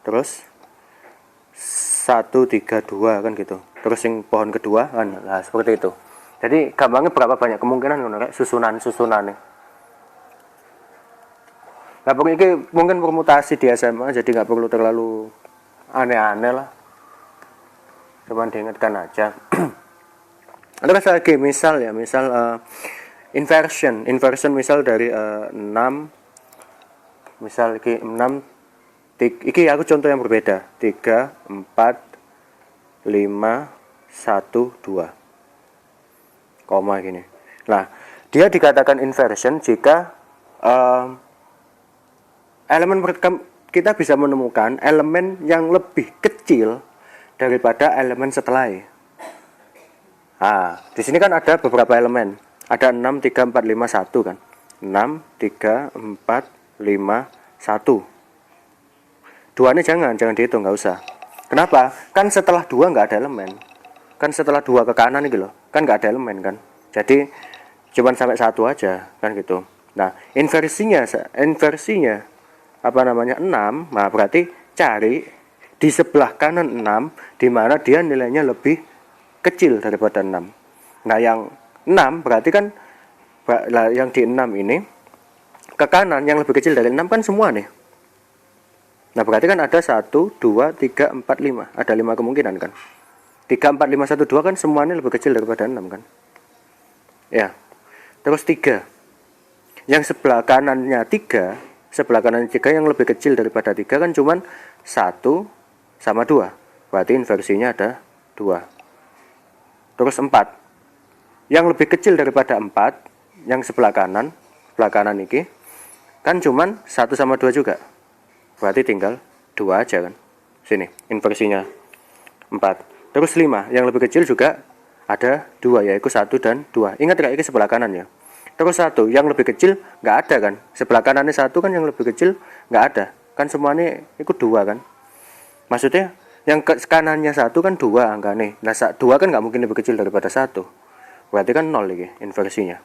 Terus 1 3 2 kan gitu. Terus yang pohon kedua kan. Nah, seperti itu. Jadi gampangnya berapa banyak kemungkinan kayak susunan-susunannya. Nah, ini mungkin permutasi di SMA jadi nggak perlu terlalu aneh-aneh lah. Cuman diingatkan aja. Terus lagi misal inversion misal dari 6 misal iki 6 iki aku contoh yang berbeda 3 4 5 1 2 koma gini. Nah, dia dikatakan inversion jika elemen kita bisa menemukan elemen yang lebih kecil daripada elemen setelahnya. Nah, di sini kan ada beberapa elemen. Ada 6 3 4 5 1 kan. 6 3 4 5 1. 2 ini jangan dihitung, nggak usah. Kenapa? Kan setelah 2 nggak ada elemen. Kan setelah 2 ke kanan ini loh, kan nggak ada elemen kan. Jadi cuman sampai 1 aja kan gitu. Nah, inversinya apa namanya 6. Nah, berarti cari di sebelah kanan 6 di mana dia nilainya lebih kecil daripada 6. Nah, yang 6 berarti kan yang di 6 ini ke kanan yang lebih kecil dari 6 kan semua nih. Nah, berarti kan ada 1 2 3 4 5. Ada 5 kemungkinan kan. 3 4 5 1 2 kan semuanya lebih kecil daripada 6 kan. Ya. Terus 3. Yang sebelah kanannya 3 yang lebih kecil daripada 3 kan cuman 1 sama 2. Berarti inversinya ada 2. Terus 4. Yang lebih kecil daripada 4, yang sebelah kanan ini kan cuman 1 sama 2 juga. Berarti tinggal 2 aja kan. Sini, inversinya 4. Terus 5, yang lebih kecil juga ada 2, yaitu 1 dan 2. Ingat gak, ini sebelah kanan ya. Terus 1, yang lebih kecil nggak ada kan. Sebelah kanannya 1 kan yang lebih kecil nggak ada. Kan semuanya ikut 2 kan. Maksudnya yang ke kanannya 1 kan 2 angka nih. Nah, 2 kan nggak mungkin lebih kecil daripada 1. Berarti kan 0 ini inversinya.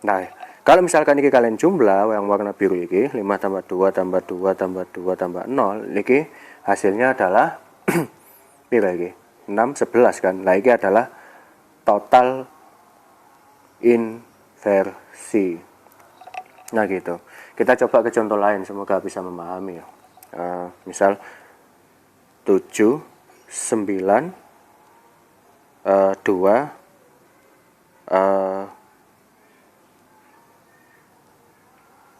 Nah, kalau misalkan ini kalian jumlah yang warna biru ini 5 tambah 2 tambah 2 tambah 2 tambah 0, ini hasilnya adalah pira iki? 6 11 kan. Nah, ini adalah total inversi. Nah, gitu. Kita coba ke contoh lain, semoga bisa memahami ya. Misal 7 9 2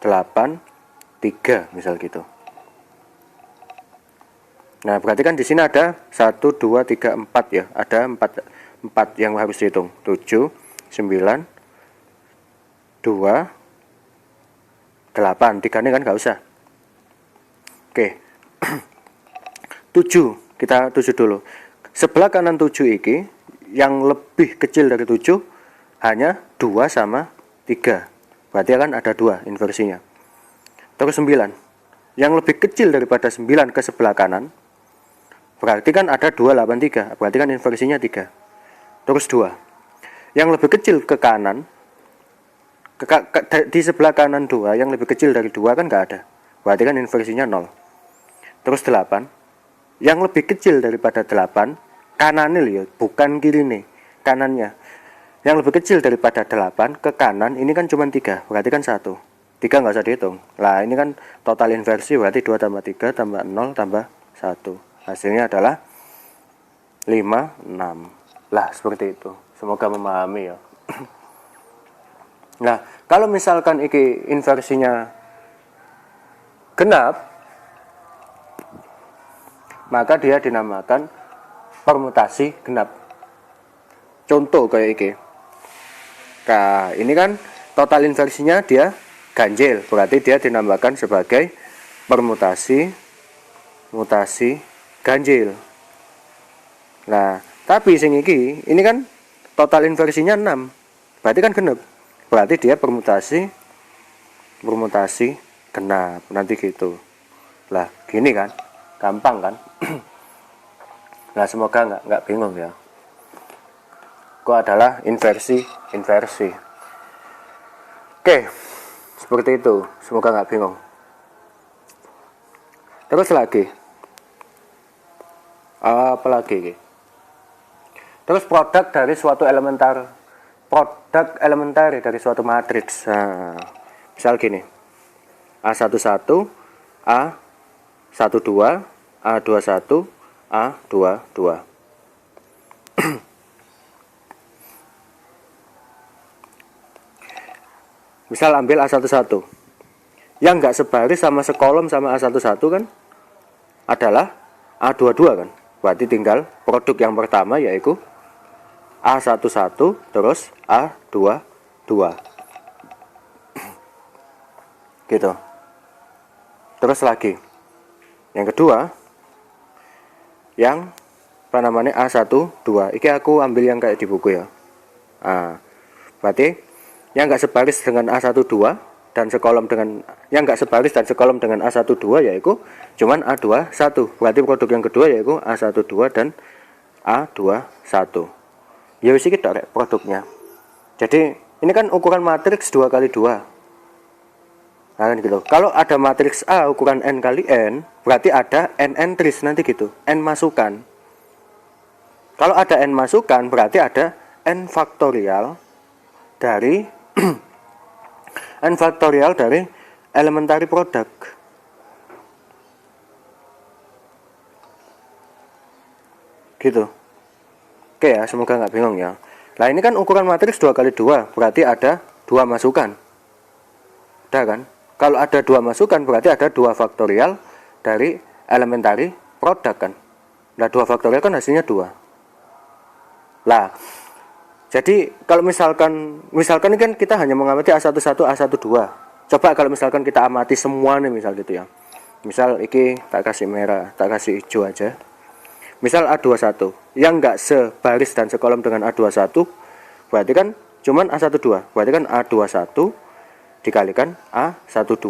8 3 misal gitu. Nah, berarti kan di sini ada 1 2 3 4 ya. Ada 4 yang harus dihitung. 7 9 2 8. 3 ini kan nggak usah. Oke. 7, kita 7 dulu. Sebelah kanan 7 iki yang lebih kecil dari 7 hanya 2 sama 3. Berarti kan ada 2 inversinya. Terus 9. Yang lebih kecil daripada 9 ke sebelah kanan, berarti kan ada 2 8 3. Berarti kan inversinya 3. Terus 2. Yang lebih kecil ke kanan, di sebelah kanan 2, yang lebih kecil dari 2 kan nggak ada. Berarti kan inversinya 0. Terus 8. Yang lebih kecil daripada 8, kanannya ya, bukan kiri nih, kanannya. Yang lebih kecil daripada 8 ke kanan ini kan cuma 3, berarti kan 1. 3 nggak usah dihitung. Lah ini kan total inversi, berarti 2 tambah 3 tambah 0 tambah 1. Hasilnya adalah 5 6. Lah seperti itu. Semoga memahami ya. Nah, kalau misalkan iki inversinya genap, maka dia dinamakan permutasi genap. Contoh kayak iki. Nah, ini kan total inversinya dia ganjil, berarti dia dinamakan sebagai permutasi ganjil. Nah, tapi sing iki ini kan total inversinya 6. Berarti kan genep. Berarti dia permutasi genap. Nanti gitu. Lah, gini kan. Gampang kan? Nah, semoga nggak bingung ya. Kok adalah inversi. Oke, seperti itu. Semoga nggak bingung. Terus lagi, apa lagi? Terus produk elementari dari suatu matriks. Nah, misal gini, A11, A12, A21, A22. Misal ambil A11. Yang nggak sebaris sama sekolom sama A11 kan adalah A22 kan. Berarti tinggal produk yang pertama yaitu A11 terus A22. Gitu. Terus lagi. Yang kedua yang apa namanya A12. Iki aku ambil yang kayak di buku ya. Nah, berarti yang nggak sebaris dengan A12 dan sekolom dengan yang nggak sebaris dan sekolom dengan A12 yaitu cuman A21. Berarti produk yang kedua yaitu A12 dan A21. Ya wis iki tok rek produknya. Jadi ini kan ukuran matriks 2 kali 2. Nah, kan gitu. Kalau ada matriks A ukuran n kali n, berarti ada n entries nanti gitu, n masukan. Kalau ada n masukan, berarti ada n faktorial dari n faktorial dari elementary produk. Gitu. Oke ya, semoga nggak bingung ya. Nah, ini kan ukuran matriks 2 kali 2, berarti ada 2 masukan. Ada kan? Kalau ada 2 masukan, berarti ada 2 faktorial dari elementary produk kan. Nah, 2 faktorial kan hasilnya 2. Lah, jadi kalau misalkan ini kan kita hanya mengamati A11, A12. Coba kalau misalkan kita amati semua nih misal gitu ya. Misal iki tak kasih merah, tak kasih hijau aja. Misal A21 yang enggak sebaris dan sekolom dengan A21, berarti kan cuman A12. Berarti kan A21 dikalikan A12.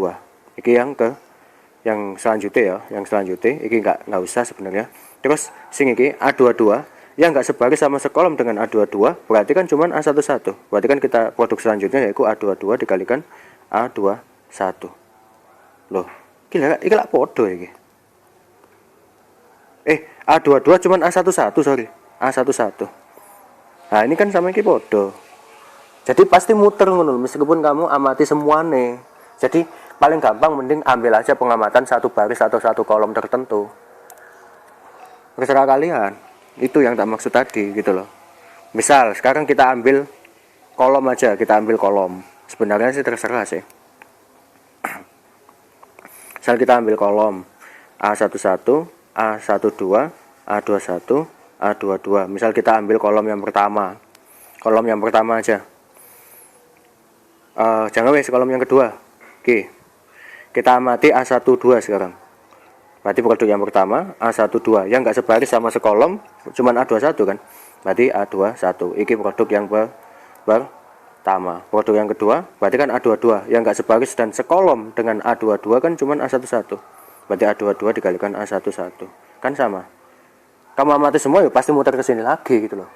Iki yang selanjutnya ya, yang selanjutnya iki enggak usah sebenarnya. Terus sing iki A22 yang enggak sebaris sama sekolom dengan A22, berarti kan cuman A11. Berarti kan kita produk selanjutnya yaitu A22 dikalikan A21. Loh, iki lak podo iki. A22 cuman A11, sorry. A11. Nah, ini kan sama iki podo. Jadi pasti muter ngono meskipun kamu amati semuanya. Jadi paling gampang mending ambil aja pengamatan satu baris atau satu kolom tertentu. Terserah kalian. Itu yang tak maksud tadi gitu loh. Misal sekarang kita ambil kolom aja, kita ambil kolom. Sebenarnya sih terserah sih. Misal kita ambil kolom A11, A12, A21, A22. Misal kita ambil kolom yang pertama. Kolom yang pertama aja. Jangan wes kolom yang kedua. Oke. Kita amati A12 sekarang. Berarti produk yang pertama A12 yang enggak sebaris sama sekolom, cuman A21 kan. Berarti A21. Iki produk yang pertama. Produk yang kedua berarti kan A22 yang enggak sebaris dan sekolom dengan A22 kan cuman A11. Berarti A22 dikalikan A11. Kan sama. Kamu amati semua ya pasti muter ke sini lagi gitu loh.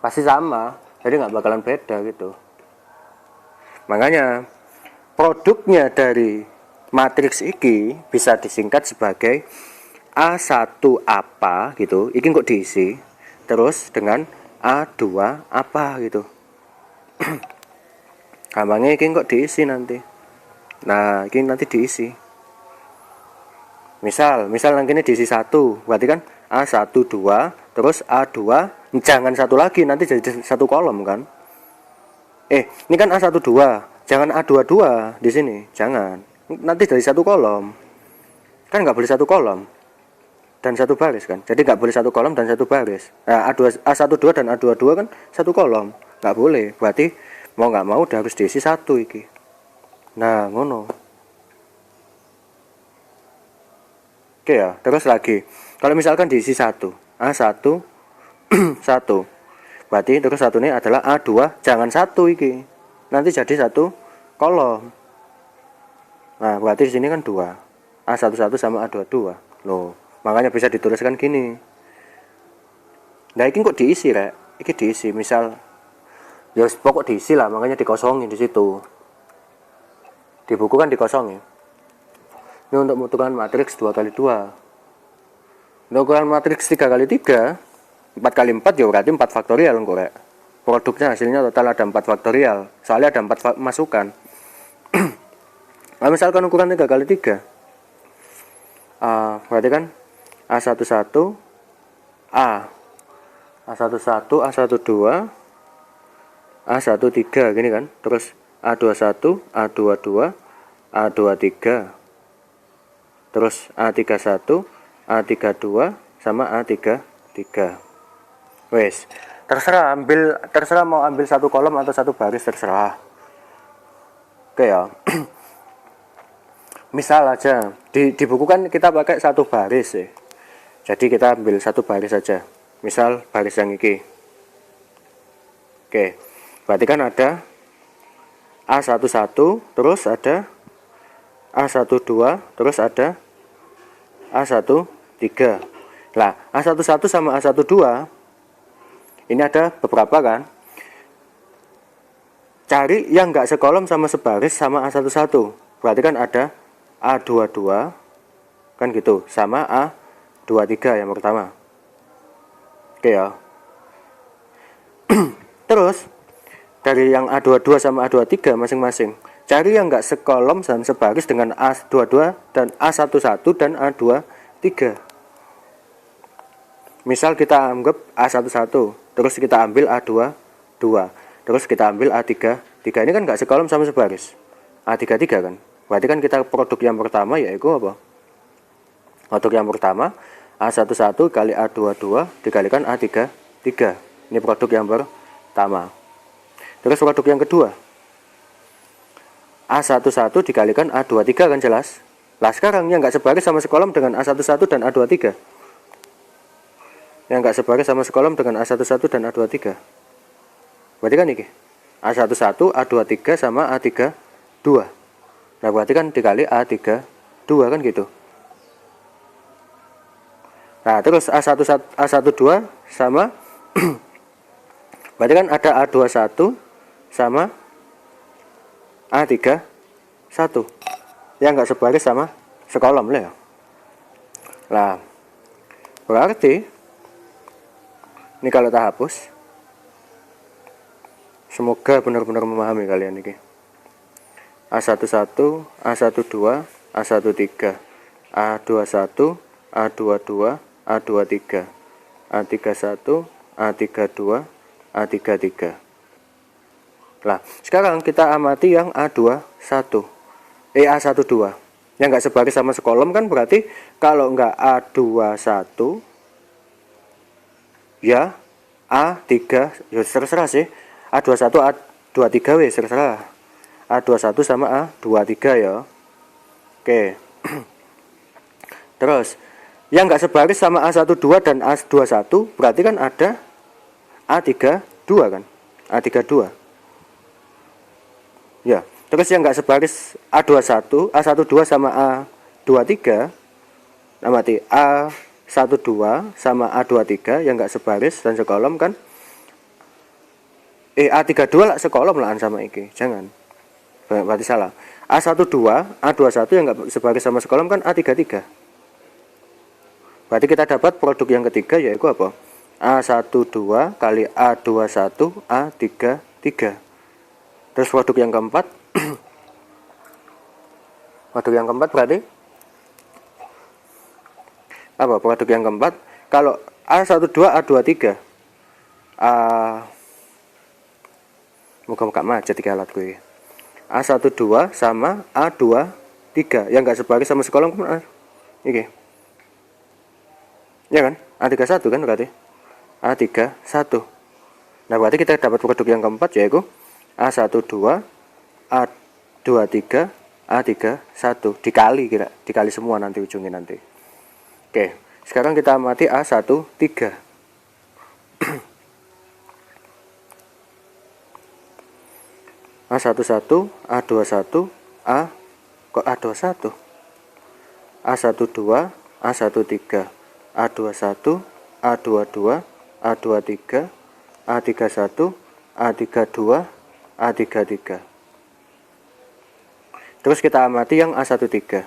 Pasti sama. Jadi nggak bakalan beda gitu. Makanya produknya dari matriks iki bisa disingkat sebagai A1 apa gitu. Iki kok diisi terus dengan A2 apa gitu. Gampangnya iki kok diisi nanti. Nah, ini nanti diisi. Misal yang ini diisi 1, berarti kan A1 2 terus A2 jangan satu lagi nanti jadi satu kolom kan. Ini kan A1 2, jangan A22 di sini, jangan. Nanti jadi satu kolom. Kan nggak boleh satu kolom dan satu baris kan. Jadi nggak boleh satu kolom dan satu baris. Nah, A12 dan A22 kan satu kolom. Nggak boleh. Berarti mau nggak mau udah harus diisi satu iki. Nah, ngono. Oke ya, terus lagi. Kalau misalkan diisi 1, A1 1. Berarti terus satu ini adalah A2, jangan satu iki. Nanti jadi satu kolom. Nah, berarti di sini kan 2. A11 sama A22. Loh, makanya bisa dituliskan gini. Nah, ini kok diisi, Rek? Iki diisi, misal ya pokok diisi lah, makanya dikosongin di situ. Di buku kan dikosongin. Ini untuk menentukan matriks 2 kali 2. Menentukan matriks 3 kali 3, 4 kali 4 ya berarti 4 faktorial korek. Produknya hasilnya total ada 4 faktorial. Soalnya ada 4 masukan. Nah, misalkan ukuran 3 kali 3. Berarti kan A11 A. A11, A12, A13 gini kan. Terus A21, A22, A23. Terus A31, A32 sama A33. Wes, terserah mau ambil satu kolom atau satu baris terserah. Oke ya. Misal aja di buku kan kita pakai satu baris ya. Jadi kita ambil satu baris saja. Misal baris yang ini. Oke. Berarti kan ada A11 terus ada A12 terus ada A13. Nah, A11 sama A12 ini ada beberapa kan. Cari yang enggak sekolom sama sebaris sama A11. Berarti kan ada A22 kan gitu sama A23 yang pertama. Oke ya. Terus dari yang A22 sama A23 masing-masing, cari yang enggak sekolom dan sebaris dengan A22 dan A11 dan A23. Misal kita anggap A11, terus kita ambil A22, terus kita ambil A33. Ini kan enggak sekolom sama sebaris. A33 kan. Berarti kan kita produk yang pertama yaitu apa? Produk yang pertama A11 kali A22 dikalikan A33. Ini produk yang pertama. Terus produk yang kedua A11 dikalikan A23 kan jelas. Lah sekarang yang enggak sebaris sama sekolom dengan A11 dan A23. Yang enggak sebaris sama sekolom dengan A11 dan A23. Berarti kan ini A11, A23 sama A32. Nah, berarti kan dikali A32 kan gitu. Nah, terus A12 sama berarti kan ada A21 sama A31 yang enggak sebaris sama sekolom lah ya. Nah, berarti ini kalau tak hapus, semoga benar-benar memahami kalian ini. A11, A12, A13, A21, A22, A23, A31, A32, A33. Nah, sekarang kita amati yang A12. A12. Yang nggak sebaris sama sekolom kan berarti kalau nggak A21 ya A3, ya terserah sih. A21, A23 wes terserah. A21 sama A23 ya. Oke. Terus yang nggak sebaris sama A12 dan A21 berarti kan ada A32 kan? A32. Ya, terus yang nggak sebaris A12 sama A23, amati A12 sama A23 yang nggak sebaris dan sekolom kan? A32 lah sekolom lah sama iki, jangan. Berarti salah. A12, A21 yang nggak sebaris sama sekolom kan A33. Berarti kita dapat produk yang ketiga yaitu apa? A12 kali A21 A33. Terus produk yang keempat produk yang keempat berarti apa? Produk yang keempat kalau A12 A23 muka-muka macet tiga alat gue. A12 sama A23 yang nggak sebaris sama sekolom kan iki. Ya kan? A31 kan berarti A31. Nah berarti kita dapat produk yang keempat yaitu A12, A23, A31 dikali semua nanti ujungnya nanti. Oke, sekarang kita amati A13. A11, A21, kok A21? A12, A13, A21, A22, A23, A31, A32, A33. Terus kita amati yang A13.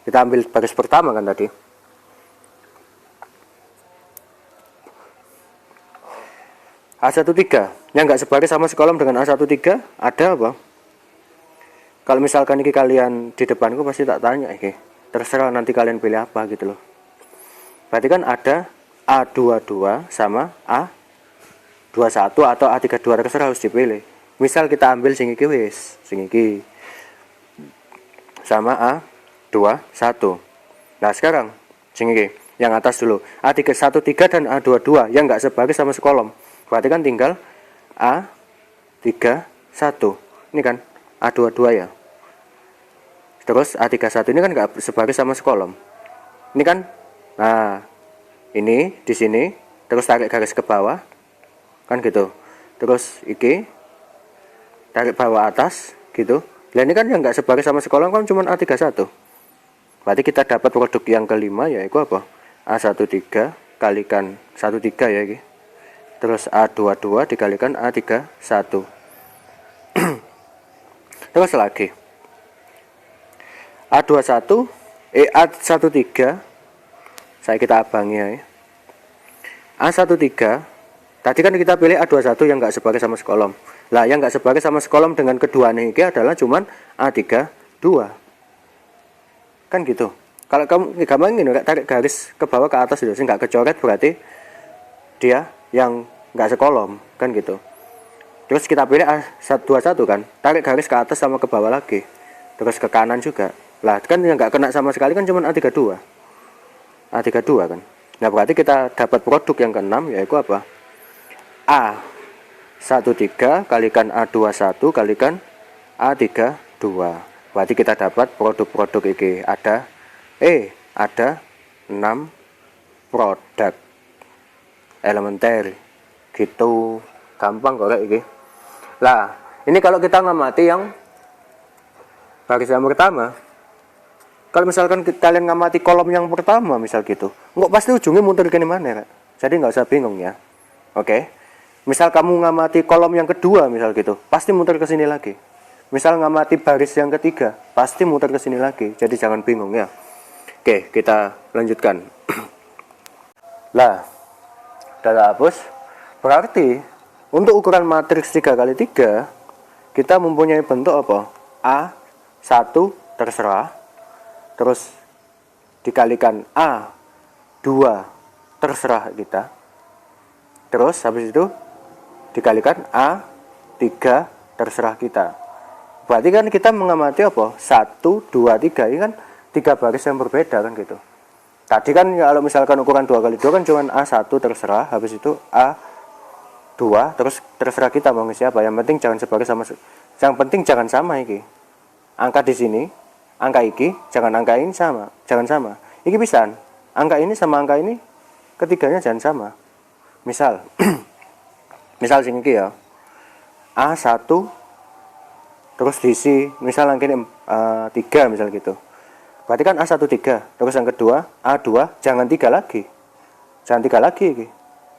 Kita ambil baris pertama kan tadi. A13 yang nggak sebaris sama sekolom dengan A13 ada apa? Kalau misalkan ini kalian di depanku pasti tak tanya ini. Terserah nanti kalian pilih apa gitu loh. Berarti kan ada A22 sama A21 atau A32 terserah harus dipilih. Misal kita ambil sing iki wis, sing iki sama A21. Nah, sekarang sing iki yang atas dulu. A13 dan A22 yang nggak sebaris sama sekolom. Berarti kan tinggal A31. Ini kan A22 ya. Terus A31 ini kan nggak sebaris sama sekolom. Ini kan, nah ini di sini, terus tarik garis ke bawah, kan gitu. Terus iki tarik bawah atas, gitu. Dan ini kan yang nggak sebaris sama sekolom kan cuma A31. Berarti kita dapat produk yang kelima yaitu apa? A13 kalikan 13 ya ini. Terus A22 dikalikan A31. Terus lagi A13 saya kita abangi ya. A13 tadi kan kita pilih A21 yang nggak sebaris sama sekolom. Lah yang nggak sebaris sama sekolom dengan kedua ini adalah cuman A32. Kan gitu. Kalau kamu gampang gini, tarik garis ke bawah ke atas itu nggak kecoret berarti dia yang nggak sekolom kan gitu. Terus kita pilih A21 kan, tarik garis ke atas sama ke bawah lagi, terus ke kanan juga. Lah kan yang nggak kena sama sekali kan cuma A32 kan. Nah berarti kita dapat produk yang keenam yaitu apa? A13 kalikan A21 kalikan A32. Berarti kita dapat produk-produk ini ada ada 6 produk elementer gitu, gampang kok ini. Lah ini kalau kita ngamati yang baris yang pertama, kalau misalkan kalian ngamati kolom yang pertama misal gitu, nggak pasti ujungnya muter ke mana Kak. Jadi nggak usah bingung ya. Oke, misal kamu ngamati kolom yang kedua misal gitu, pasti muter ke sini lagi. Misal ngamati baris yang ketiga, pasti muter ke sini lagi. Jadi jangan bingung ya. Oke, kita lanjutkan. Lah, udah hapus. Berarti untuk ukuran matriks 3x3 kita mempunyai bentuk apa? A1 terserah, terus dikalikan A2 terserah kita. Terus habis itu dikalikan A3 terserah kita. Berarti kan kita mengamati apa? 1, 2, 3. Ini kan 3 baris yang berbeda kan gitu. Tadi kan kalau misalkan ukuran 2x2 kan cuma A1 terserah, habis itu A2 terus terserah kita mau ngisi apa. Yang penting jangan sebaris sama, yang penting jangan sama iki. Angka di sini, angka iki, jangan angka ini sama, jangan sama. Iki bisa. Angka ini sama angka ini ketiganya jangan sama. Misal misal sini iki ya. A1 terus diisi misal angka ini 3 misal gitu. Berarti kan A1 3, terus yang kedua A2 jangan 3 lagi. Jangan 3 lagi iki.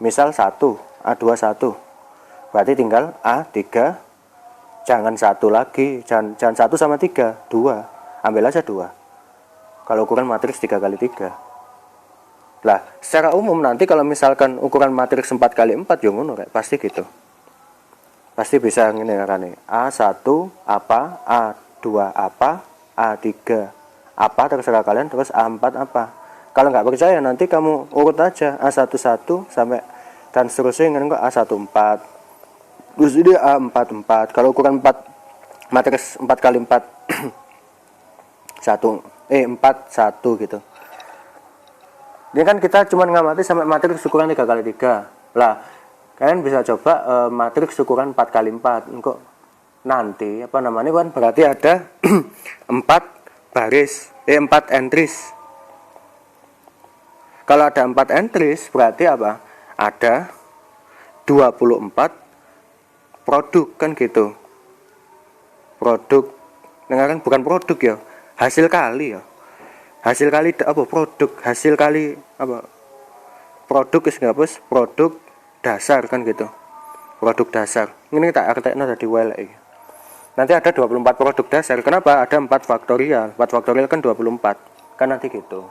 Misal 1, A2 1. Berarti tinggal A3 jangan 1 lagi, jangan 1 sama 3, 2. Ambil aja 2. Kalau ukuran matriks 3x3. Lah, secara umum nanti kalau misalkan ukuran matriks 4x4 ya ngono kayak pasti gitu. Pasti bisa ngene carane. A1 apa, A2 apa, A3 apa terserah kalian, terus A4 apa. Kalau nggak percaya nanti kamu urut aja A11 sampai dan seterusnya kan kok A14. Terus ini A44. Kalau ukuran 4 matriks 4x4 4 1 gitu. Ini kan kita cuma ngamati sampai matriks ukuran 3x3. Lah, kalian bisa coba matriks ukuran 4x4. Kok nanti apa namanya kan berarti ada 4 baris 4 entries. Kalau ada 4 entries berarti apa? Ada 24 produk kan gitu. Produk, dengarkan bukan produk ya, hasil kali ya. Hasil kali apa produk, hasil kali apa? Produk is ngapus produk dasar kan gitu. Produk dasar. Ini tak artekno tadi welek. Nanti ada 24 produk dasar. Kenapa? Ada 4 faktorial. 4 faktorial kan 24. Kan nanti gitu.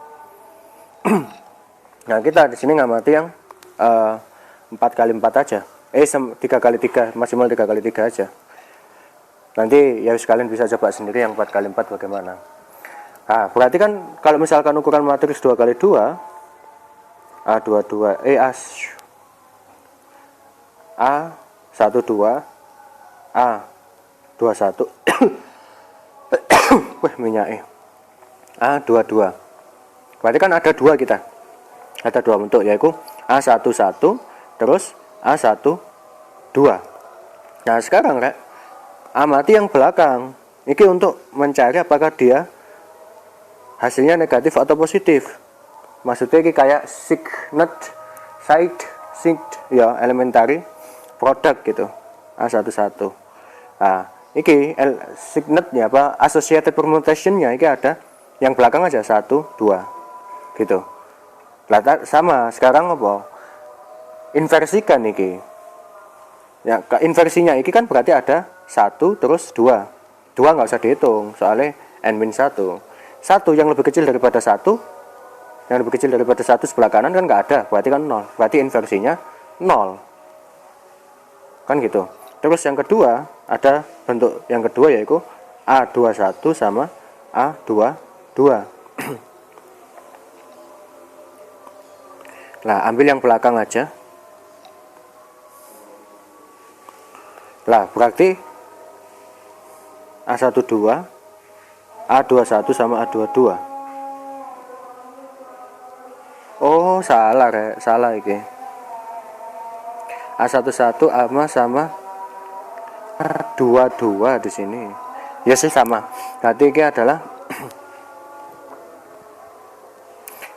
Nah, kita di sini ngamati yang 4x4 aja. 3x3, maksimal 3x3 aja. Nanti ya sekalian bisa coba sendiri yang 4x4 bagaimana. Nah, berarti kan kalau misalkan ukuran matriks 2x2 A22 A12 A21 wah minyaknya A22. Berarti kan ada 2 kita. Ada 2 bentuk yaitu A11 terus A12. Nah, sekarang Rek, amati yang belakang. Ini untuk mencari apakah dia hasilnya negatif atau positif. Maksudnya ini kayak signet, ya elementary product gitu. A11. Nah, ini signetnya apa associated permutation-nya ini ada yang belakang aja 1 2 gitu. Lah sama sekarang apa? Inversikan ini. Ya, inversinya ini kan berarti ada 1 terus 2. 2 nggak usah dihitung soalnya n-1. 1 yang lebih kecil daripada 1, yang lebih kecil daripada 1 sebelah kanan kan nggak ada, berarti kan 0. Berarti inversinya 0. Kan gitu. Terus yang kedua, ada bentuk yang kedua yaitu A21 sama A22. Nah, ambil yang belakang aja. Lah, berarti A12, A21 sama A22. Oh, salah Rek, salah iki. A11 sama 22 di sini. Ya sih sama. Berarti ini adalah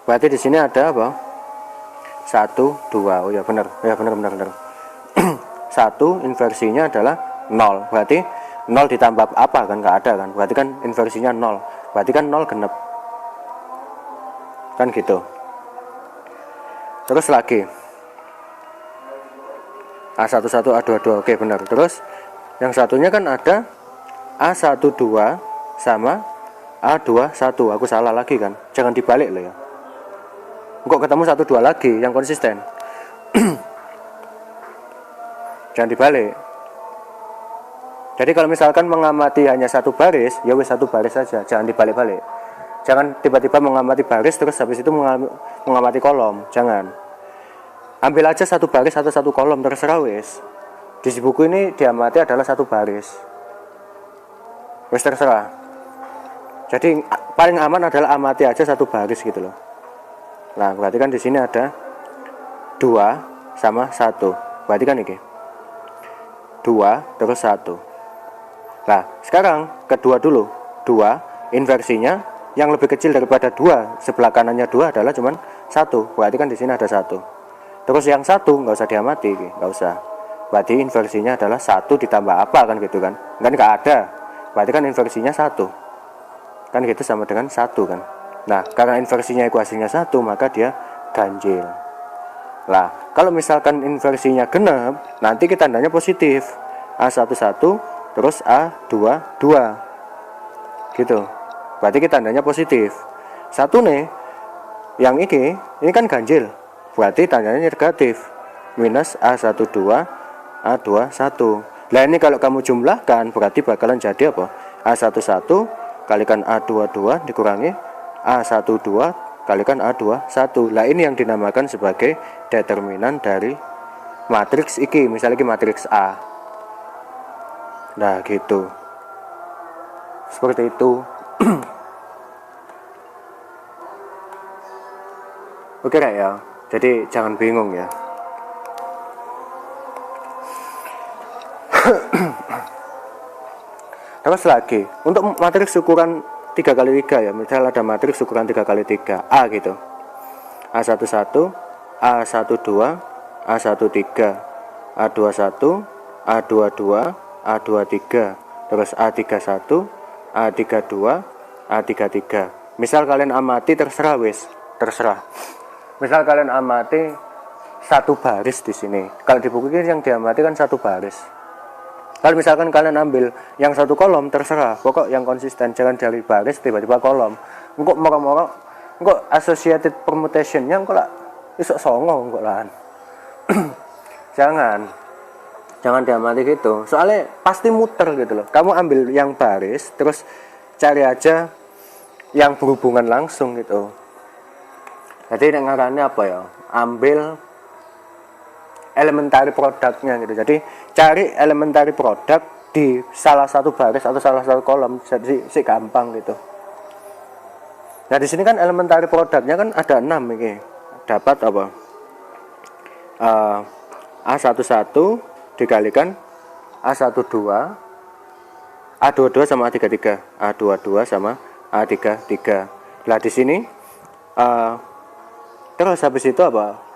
berarti di sini ada apa? 1 2. Oh ya benar. Ya benar. 1 inversinya adalah 0. Berarti 0 ditambah apa kan enggak ada kan? Berarti kan inversinya 0. Berarti kan 0 genep. Kan gitu. Terus lagi A11 A22. Oke benar. Terus yang satunya kan ada A12 sama A21. Aku salah lagi kan. Jangan dibalik loh ya. Kok ketemu 12 lagi yang konsisten. Jangan dibalik. Jadi kalau misalkan mengamati hanya 1 baris, ya wis 1 baris saja, jangan dibalik-balik. Jangan tiba-tiba mengamati baris terus habis itu mengamati kolom, jangan. ambil aja satu baris atau satu kolom, terserah wis. Di buku ini diamati adalah satu baris, wis terserah. Jadi paling aman adalah amati aja satu baris gitu loh. Nah berarti kan di sini ada 2 sama 1, berarti kan ini 2 terus 1. Nah sekarang kedua dulu, 2 inversinya yang lebih kecil daripada 2, sebelah kanannya 2 adalah cuman 1, berarti kan di sini ada 1. Terus yang 1 nggak usah diamati, nggak usah. Berarti inversinya adalah 1 ditambah apa kan gitu kan? Nggak ada. Berarti kan inversinya 1. Kan gitu sama dengan 1 kan. Nah, karena inversinya ekuasinya 1, maka dia ganjil. Lah, kalau misalkan inversinya genap, nanti kita tandanya positif. A11 terus A22. Gitu. Berarti kita tandanya positif. 1 nih, yang ini kan ganjil. Berarti tandanya negatif. Minus A12, A21. Nah ini kalau kamu jumlahkan berarti bakalan jadi apa? A11 kalikan A22 dikurangi A12 kalikan A21. Nah ini yang dinamakan sebagai determinan dari matriks iki. Misalnya ini matriks A. Nah gitu. Seperti itu. Oke Rek ya. Jadi jangan bingung ya. Terus lagi untuk matriks ukuran 3x3 ya, misal ada matriks ukuran 3x3 A gitu, A11, A12, A13, A21, A22, A23, terus A31, A32, A33. Misal kalian amati terserah wis, terserah. Misal kalian amati satu baris di sini. Kalau di buku ini yang diamati kan satu baris. Kalau misalkan kalian ambil yang satu kolom terserah, pokok yang konsisten, jangan dari baris tiba-tiba kolom. Engkau moro-moro, engkau associated permutationnya engkau lah isok songo engkau lah. jangan diamati gitu. Soalnya pasti muter gitu loh. Kamu ambil yang baris, terus cari aja yang berhubungan langsung gitu. Jadi ngarannya apa ya? Ambil elementary produknya gitu. Jadi cari elementary produk di salah satu baris atau salah satu kolom, jadi si gampang gitu. Nah di sini kan elementary produknya kan ada 6 ini. Dapat apa? A11 dikalikan A12, A22 sama A33, A22 sama A33. Nah di sini terus habis itu apa?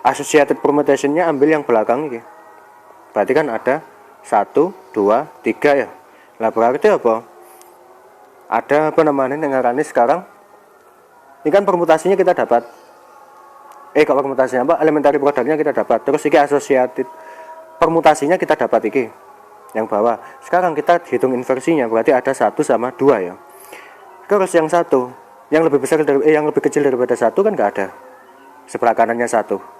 Associated permutation-nya ambil yang belakang ini. Berarti kan ada 1, 2, 3 ya. Lah berarti apa? Ada apa namanya dengarane sekarang? Ini kan permutasinya kita dapat. Kalau permutasinya apa? Elementary produknya kita dapat. Terus ini associated permutasinya kita dapat ini. Yang bawah. Sekarang kita hitung inversinya, berarti ada 1 sama 2 ya. Terus yang 1, yang lebih besar dari yang lebih kecil daripada 1 kan enggak ada. Sebelah kanannya 1.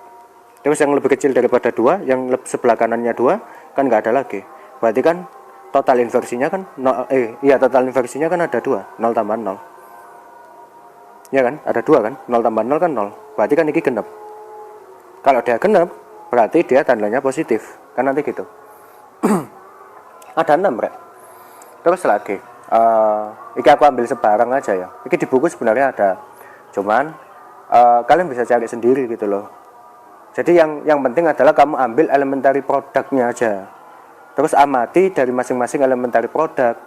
Terus yang lebih kecil daripada 2, yang sebelah kanannya 2 kan nggak ada lagi. Berarti kan total inversinya kan total inversinya kan ada 2, 0 tambah 0. Ya kan? Ada 2 kan? 0 tambah 0 kan 0. Berarti kan ini genep. Kalau dia genep, berarti dia tandanya positif. Kan nanti gitu. Ada 6, Rek. Terus lagi. Ini aku ambil sebarang aja ya. Ini di buku sebenarnya ada. Cuman kalian bisa cari sendiri gitu loh. Jadi yang penting adalah kamu ambil elementary produknya aja. Terus amati dari masing-masing elementary produk.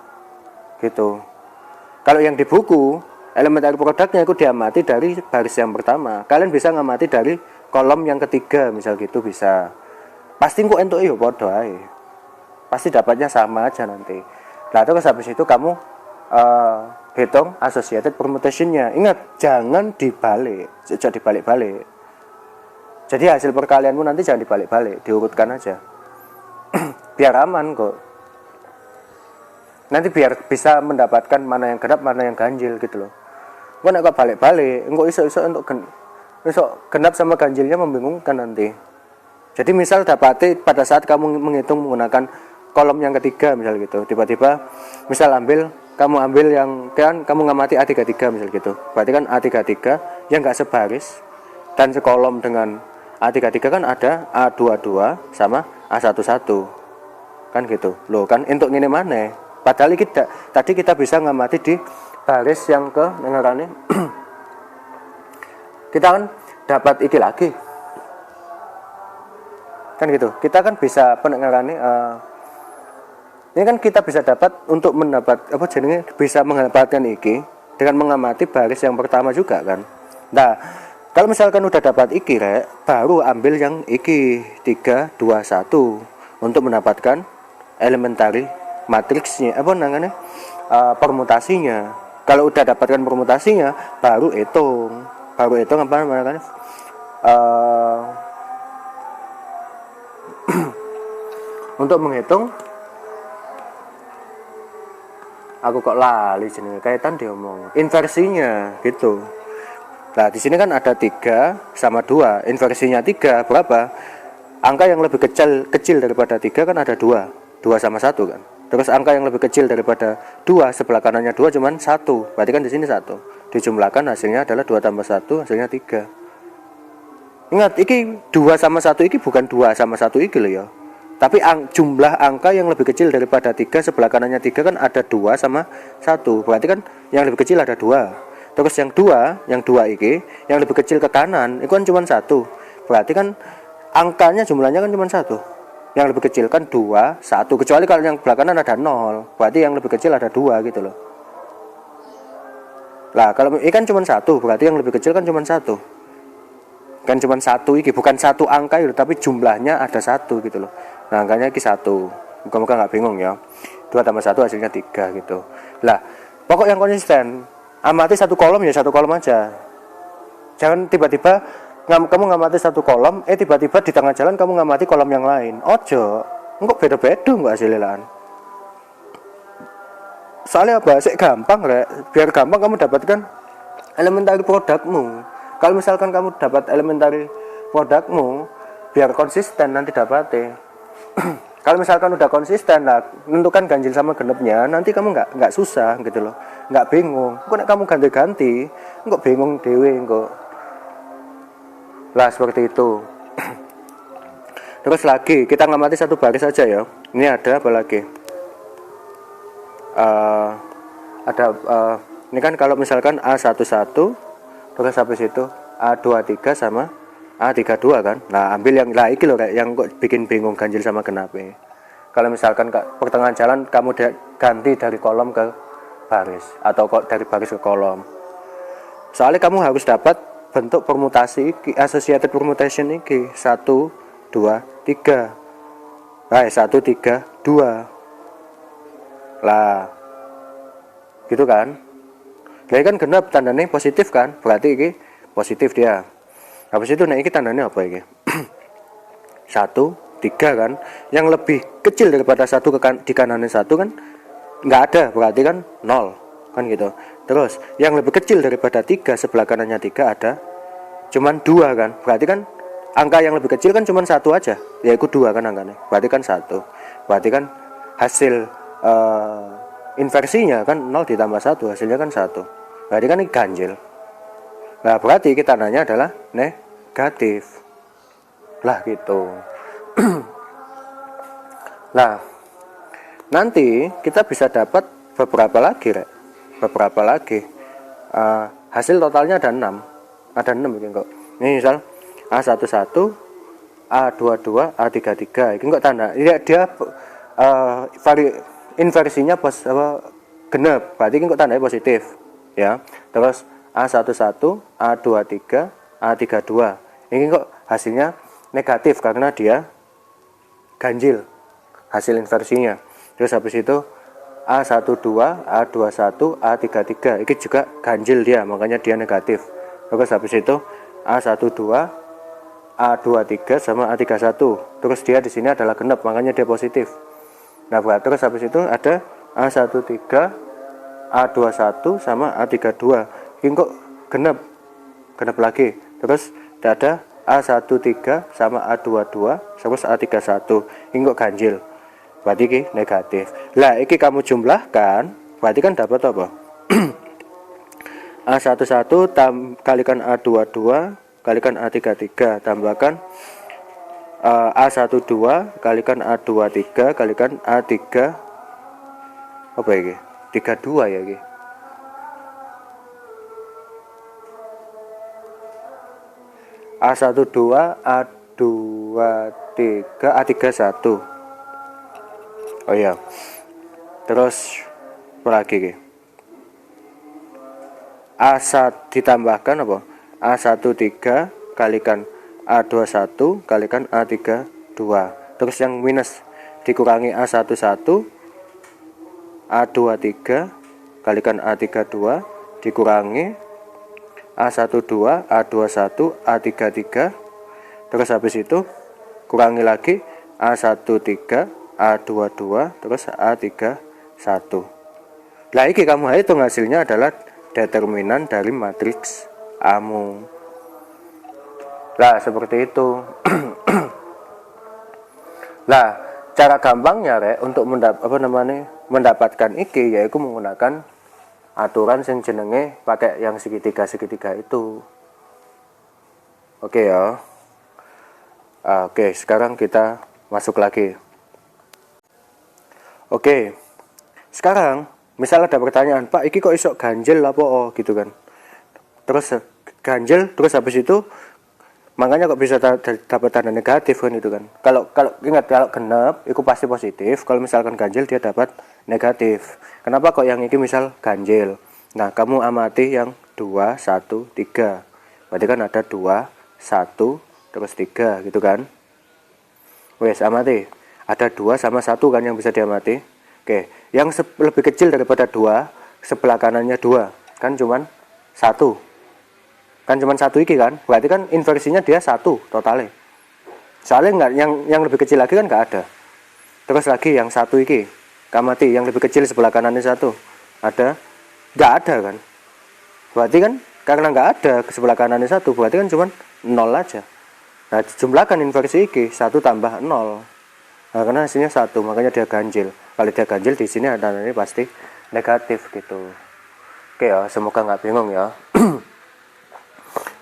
Gitu. Kalau yang di buku, elementary produknya itu diamati dari baris yang pertama. Kalian bisa ngamati dari kolom yang ketiga, misal gitu bisa. Pasti kok entuk yo padha ae. Pasti dapatnya sama aja nanti. Nah, terus habis itu kamu hitung associated permutation-nya. Ingat, jangan dibalik. Jangan dibalik-balik. Jadi hasil perkalianmu nanti jangan dibalik-balik, diurutkan aja. Biar aman kok. Nanti biar bisa mendapatkan mana yang genap, mana yang ganjil gitu loh. Kok nek balik-balik, engko iso-iso untuk genap sama ganjilnya membingungkan nanti. Jadi misal dapati pada saat kamu menghitung menggunakan kolom yang ketiga misal gitu. Tiba-tiba misal kamu ambil yang kan kamu ngamati A33 misal gitu. Berarti kan A33 yang enggak sebaris dan sekolom dengan A33 kan ada A22 sama A11 kan gitu loh kan untuk ini mana padahal kita tadi kita bisa ngamati di baris yang ke nengarane kita kan dapat iki lagi kan gitu kita kan bisa pendengarannya ini kan kita bisa dapat untuk mendapat apa jenenge bisa mendapatkan iki dengan mengamati baris yang pertama juga kan. Nah kalau misalkan udah dapat iki rek baru ambil yang iki 3 2 1 untuk mendapatkan elementary matriksnya apa namanya permutasinya. Kalau udah dapatkan permutasinya baru hitung apa namanya untuk menghitung aku kok lali jenenge kaitan diomong inversinya gitu. Nah di sini kan ada 3 sama 2 inversinya 3 berapa angka yang lebih kecil daripada 3 kan ada 2 sama 1 kan. Terus angka yang lebih kecil daripada 2 sebelah kanannya 2 cuman 1 berarti kan di sini 1 dijumlahkan hasilnya adalah 2 tambah 1 hasilnya 3. Ingat iki 2 sama 1 iki bukan 2 sama 1 iki loh ya. Tapi jumlah angka yang lebih kecil daripada 3 sebelah kanannya 3 kan ada 2 sama 1. Berarti kan yang lebih kecil ada 2. Terus yang 2 iki yang lebih kecil ke kanan itu kan cuma 1. Berarti kan angkanya jumlahnya kan cuma 1. Yang lebih kecil kan 2, 1. Kecuali kalau yang belakangan ada 0. Berarti yang lebih kecil ada 2 gitu loh. Lah kalau ini kan cuma 1, berarti yang lebih kecil kan cuma 1. Kan cuma 1 iki, bukan 1 angka itu, tapi jumlahnya ada 1 gitu loh. Nah, angkanya iki 1. Muka-muka nggak bingung ya. 2 tambah 1 hasilnya 3 gitu. Lah, pokok yang konsisten. Amati satu kolom ya satu kolom aja. Jangan tiba-tiba kamu ngamati satu kolom, tiba-tiba di tengah jalan kamu ngamati kolom yang lain. Ojo, engkau beda-beda enggak hasilnya. Soalnya apa? Sik gampang rek. Biar gampang kamu dapatkan elementary produkmu. Kalau misalkan kamu dapat elementary produkmu, biar konsisten nanti dapatnya. Kalau misalkan udah konsisten lah, menentukan ganjil sama genepnya, nanti kamu nggak susah gitu loh, nggak bingung. Kok kamu ganti-ganti, kok bingung dewe kok. Lah seperti itu. Terus lagi kita ngamati satu baris saja ya. Ini ada apa lagi? Ini kan kalau misalkan A11 terus habis itu A23 sama A32 kan. Nah, ambil yang lah iki loh kayak yang kok bikin bingung ganjil sama genap. Kalau misalkan pertengahan jalan kamu ganti dari kolom ke baris atau kok dari baris ke kolom. Soalnya kamu harus dapat bentuk permutasi iki, associated permutation iki 1 2 3. 1 3 2. Lah. Gitu kan? Jadi kan genap tandanya positif kan? Berarti iki positif dia. Habis itu ini tandanya apa ini? 1, 3 kan? Yang lebih kecil daripada 1 di kanannya 1 kan? Nggak ada, berarti kan 0 kan gitu. Terus yang lebih kecil daripada 3 sebelah kanannya 3 ada cuman 2 kan? Berarti kan angka yang lebih kecil kan cuman 1 aja, yaitu 2 kan angkanya. Berarti kan 1. Berarti kan hasil inversinya kan 0 ditambah 1 hasilnya kan 1. Berarti kan ini ganjil. Nah berarti kita nanya adalah negatif. Lah gitu. Nah nanti kita bisa dapat beberapa lagi rek. Beberapa lagi hasil totalnya ada 6. Ada 6 mungkin kok. Ini misal A11, A22, A33. Ini kok tanda dia inversinya genep. Berarti ini kok tandanya positif ya. Terus A11, A23, A32. Ini kok hasilnya negatif karena dia ganjil hasil inversinya. Terus habis itu A12, A21, A33. Ini juga ganjil dia, makanya dia negatif. Terus habis itu A12, A23 sama A31. Terus dia di sini adalah genep, makanya dia positif. Nah, terus habis itu ada A13, A21 sama A32. Ini kok genep lagi. Terus ada A13 sama A22 terus A31. Ini kok ganjil. Berarti ini negatif. Lah ini kamu jumlahkan, berarti kan dapat apa? A11 kalikan A22 kalikan A33 tambahkan A12 kalikan A23 kalikan A3 apa ini? 32 ya ini. A12 A23 A31. Oh iya. Terus apa lagi ini? A1 ditambahkan apa? A13 kalikan A21 kalikan A32. Terus yang minus dikurangi A11 A23 kalikan A32 dikurangi A12 A21 A33. Terus habis itu kurangi lagi A13 A22 terus A31. Nah ini kamu hitung hasilnya adalah determinan dari matriks Amu. Lah seperti itu. Lah cara gampangnya rek untuk mendapatkan iki yaitu menggunakan aturan sing jenenge pakai yang segitiga itu. Oke ya. Oke, sekarang kita masuk lagi. Oke. Sekarang misal ada pertanyaan, Pak, iki kok iso ganjel apa gitu kan. Terus ganjel terus habis itu makanya kok bisa dapat tanda negatif kan itu kan. Kalau ingat kalau genep itu pasti positif, kalau misalkan ganjil dia dapat negatif. Kenapa kok yang ini misal ganjil? Nah, kamu amati yang 2 1 3. Berarti kan ada 2 1 terus 3 gitu kan. Wes amati. Ada 2 sama 1 kan yang bisa diamati. Oke, yang lebih kecil daripada 2 sebelah kanannya 2 kan cuman 1. Kan cuma 1 iki kan, berarti kan inversinya dia 1 totalnya. Soalnya enggak yang lebih kecil lagi kan enggak ada. Terus lagi yang 1 iki, kamati yang lebih kecil sebelah kanannya 1 ada, enggak ada kan. Berarti kan karena enggak ada ke sebelah kanannya 1 berarti kan cuma 0 aja. Nah jumlahkan inversi iki 1 tambah 0. Nah karena hasilnya 1 makanya dia ganjil. Kalau dia ganjil di sini tandanya pasti negatif gitu. Oke ya, semoga nggak bingung ya.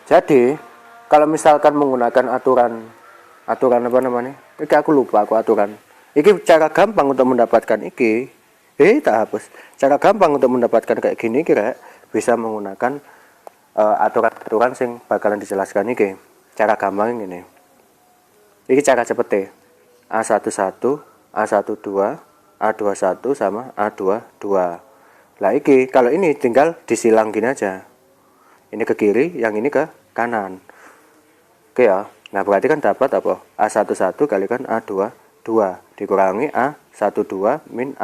Jadi kalau misalkan menggunakan aturan apa namanya? Iki aku lupa aku aturan. Iki cara gampang untuk mendapatkan iki. Tak hapus. Cara gampang untuk mendapatkan kayak gini kira bisa menggunakan aturan-aturan sing bakalan dijelaskan iki. Cara gampang ini. Iki cara cepet A11, A12, A21 sama A22. Lah iki kalau ini tinggal disilang gini aja. Ini ke kiri, yang ini ke kanan. Oke ya. Nah, berarti kan dapat apa? A11 kalikan A22 dikurangi A12 min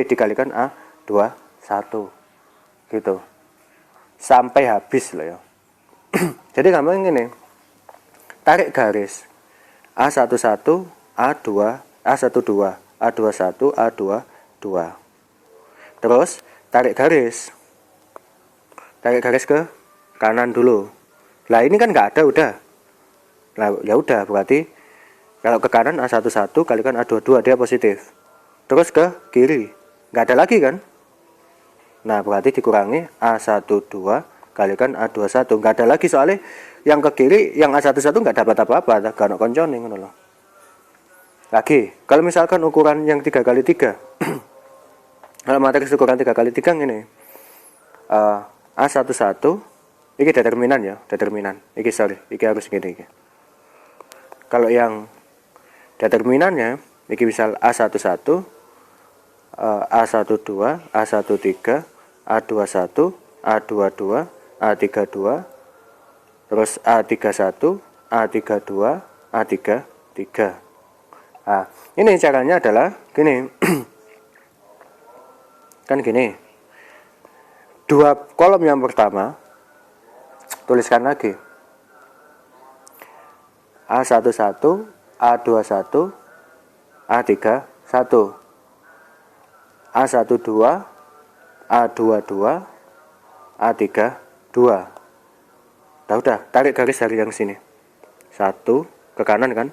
dikalikan A21. Gitu. Sampai habis loh ya. Jadi gampang ini. Tarik garis. A11, A2, A12, A21, A22. Terus tarik garis. Tarik garis ke kanan dulu. Lah ini kan nggak ada udah. Lah ya udah berarti kalau ke kanan A11 kalikan A22 dia positif. Terus ke kiri nggak ada lagi kan? Nah berarti dikurangi A12 kalikan A21 nggak ada lagi soalnya yang ke kiri yang A11 nggak dapat apa-apa, gak ono koncone ngono loh. Lagi kalau misalkan ukuran yang 3x3 kalau matriks ukuran 3x3 ini A11 ini determinan ya, determinan. Iki harus gini iki. Kalau yang determinannya iki misal A11, A12, A13, A21, A22, A32, terus A31, A32, A33. Nah, ini caranya adalah gini. Kan gini. Dua kolom yang pertama tuliskan lagi A11, A21, A31, A12, A22, A32. Udah, tarik garis dari yang sini. 1 ke kanan kan.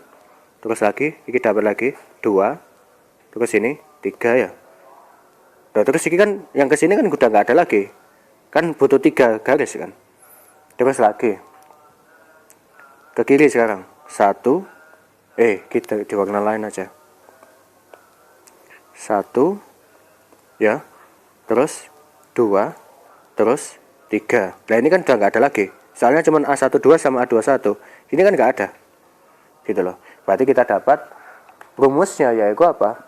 Terus lagi, ini dapat lagi 2. Terus ini 3 ya. Nah, terus ini kan yang ke sini kan udah nggak ada lagi. Kan butuh 3 garis kan. Terus lagi ke kiri sekarang. 1, kita di warna lain aja. 1, ya, terus 2, terus 3. Nah ini kan udah nggak ada lagi, soalnya cuma A12 sama A21. Ini kan nggak ada, gitu loh. Berarti kita dapat rumusnya yaitu apa?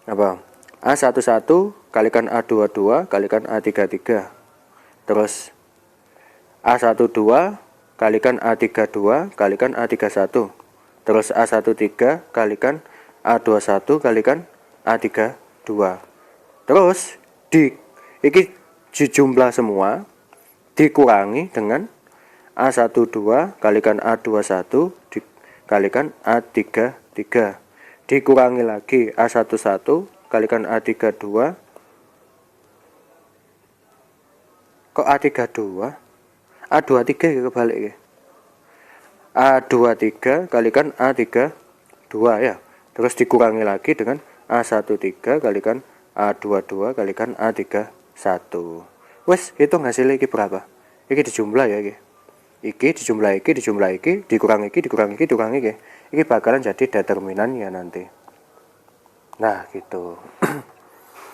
Apa? A11 kalikan A22 kalikan A33. Terus A12 kalikan A32 kalikan A31. Terus A13 kalikan A21 kalikan A32. Terus iki dijumlah semua dikurangi dengan A12 kalikan A21 dikalikan A33. Dikurangi lagi A11 kalikan A32. Kok A32? A23 ya kebalik ya. A23 kalikan A32 ya. Terus dikurangi lagi dengan A13 kalikan A22 kalikan A31. Wes, hitung hasilnya iki berapa? Iki dijumlah ya iki. Iki dijumlah iki, dikurangi iki, dikurangi iki. Iki bakalan jadi determinannya nanti. Nah, gitu.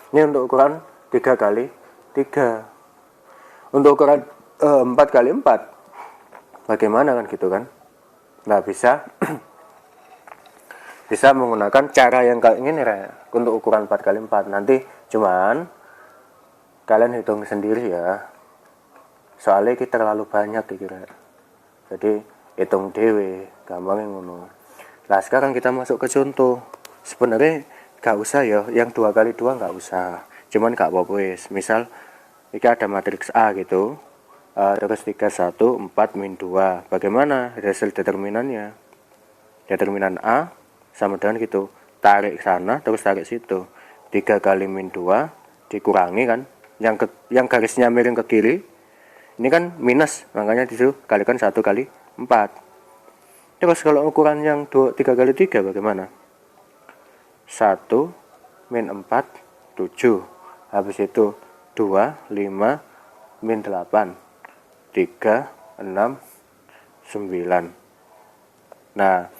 Ini untuk ukuran 3 kali 3. Untuk ukuran 4 kali 4 bagaimana kan gitu kan? Nah, bisa bisa menggunakan cara yang kayak gini ya, untuk ukuran 4 kali 4. Nanti cuman kalian hitung sendiri ya. Soalnya kita terlalu banyak dikira. Jadi hitung dewe, gampang ngono. Nah, sekarang kita masuk ke contoh. Sebenarnya gak usah ya, yang 2 kali 2 gak usah. Cuman gak apa-apa wis. Misal ini ada matriks A gitu. Terus 3, 1, 4, min 2. Bagaimana hasil determinannya? Determinan A sama dengan gitu. Tarik sana, terus tarik situ. 3 kali min 2 dikurangi kan. Yang garisnya miring ke kiri. Ini kan minus, makanya disitu kalikan 1 kali 4. Terus kalau ukuran yang 3 kali 3 bagaimana? 1 min 4 7. Habis itu 2 5 min 8 3 6 9. Nah,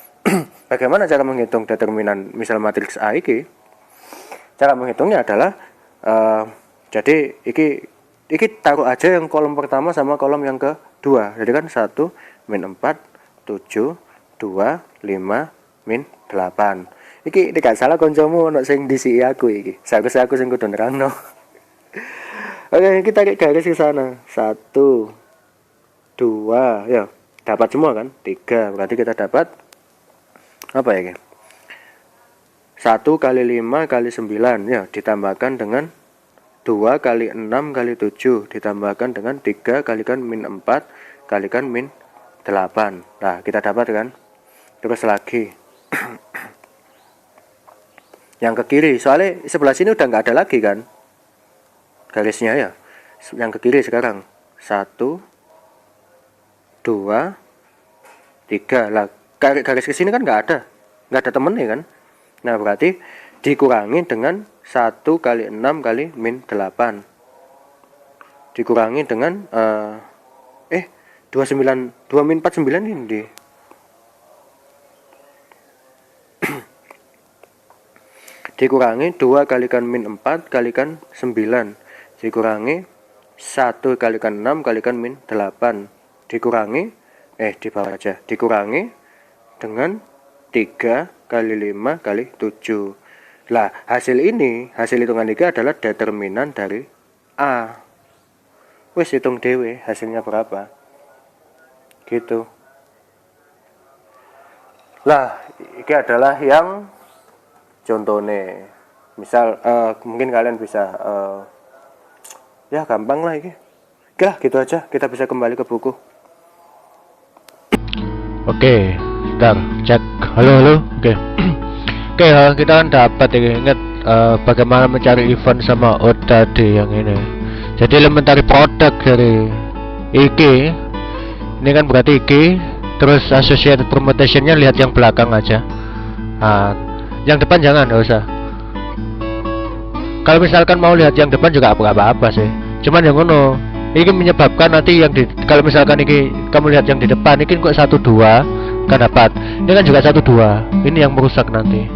bagaimana cara menghitung determinan misal matriks A iki? Cara menghitungnya adalah jadi iki taruh aja yang kolom pertama sama kolom yang kedua. Jadi kan 1 min 4 7 2 5 min 8. Iki gak salah koncomu ono sing disi aku iki. Seharusnya aku sing kudu nerangno. Oke, kita tarik garis ke sana. 1 2 ya, dapat semua kan? 3. Berarti kita dapat apa ya, 1 kali 5 kali 9 ya, ditambahkan dengan 2 kali 6 kali 7 ditambahkan dengan 3 kalikan min 4 kalikan min 8. Nah, kita dapat kan? Terus lagi yang ke kiri, soalnya sebelah sini udah nggak ada lagi kan garisnya ya. Yang ke kiri sekarang 1 2 3. Lah, garis ke sini kan nggak ada temennya kan. Nah, berarti dikurangi dengan 1 kali 6 kali min 8 dikurangi dengan 29 2 min 49 ini dikurangi 2 kalikan min 4 kalikan 9 dikurangi 1 kalikan 6 kalikan min 8 dikurangi di bawah aja, dikurangi dengan 3 kali 5 kali 7. Lah, hasil hitungan ini adalah determinan dari A. Wes hitung dewe hasilnya berapa. Gitu. Lah, ini adalah yang contohnya. Misal mungkin kalian bisa ya gampang lah ini. Oke, gitu aja. Kita bisa kembali ke buku. Oke, bentar, cek. Halo. Oke. Oke, kita kan dapat ya, ingat bagaimana mencari event sama out tadi yang ini. Jadi elementary product dari IG ini kan berarti IG, terus associated permutationnya lihat yang belakang aja. Nah, yang depan jangan, nggak usah. Kalau misalkan mau lihat yang depan juga nggak apa-apa sih. Cuman yang ngono Ini menyebabkan nanti yang kalau misalkan ini kamu lihat yang di depan ini kok 1 2 kan dapat. Ini kan juga 1 2. Ini yang merusak nanti.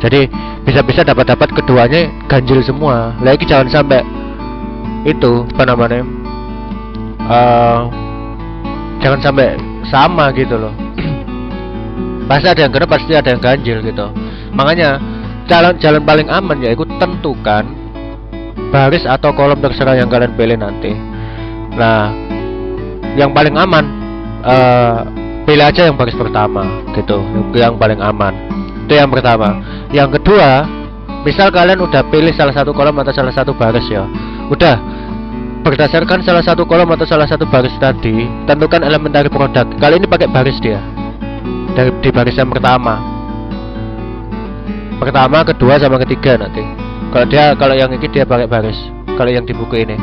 Jadi bisa-bisa dapat keduanya ganjil semua. Lagi jangan sampai itu apa namanya? Jangan sampai sama gitu loh. Pasti ada yang genap, pasti ada yang ganjil gitu. Makanya jalan paling aman yaitu tentukan baris atau kolom terserah yang kalian pilih nanti. Nah, yang paling aman pilih aja yang baris pertama gitu. Yang paling aman itu yang pertama. Yang kedua, misal kalian udah pilih salah satu kolom atau salah satu baris ya, udah berdasarkan salah satu kolom atau salah satu baris tadi, tentukan elementary product. Kali ini pakai baris dia di baris yang pertama, kedua sama ketiga nanti. Kalau yang ini dia pakai baris. Kalau yang di buku ini,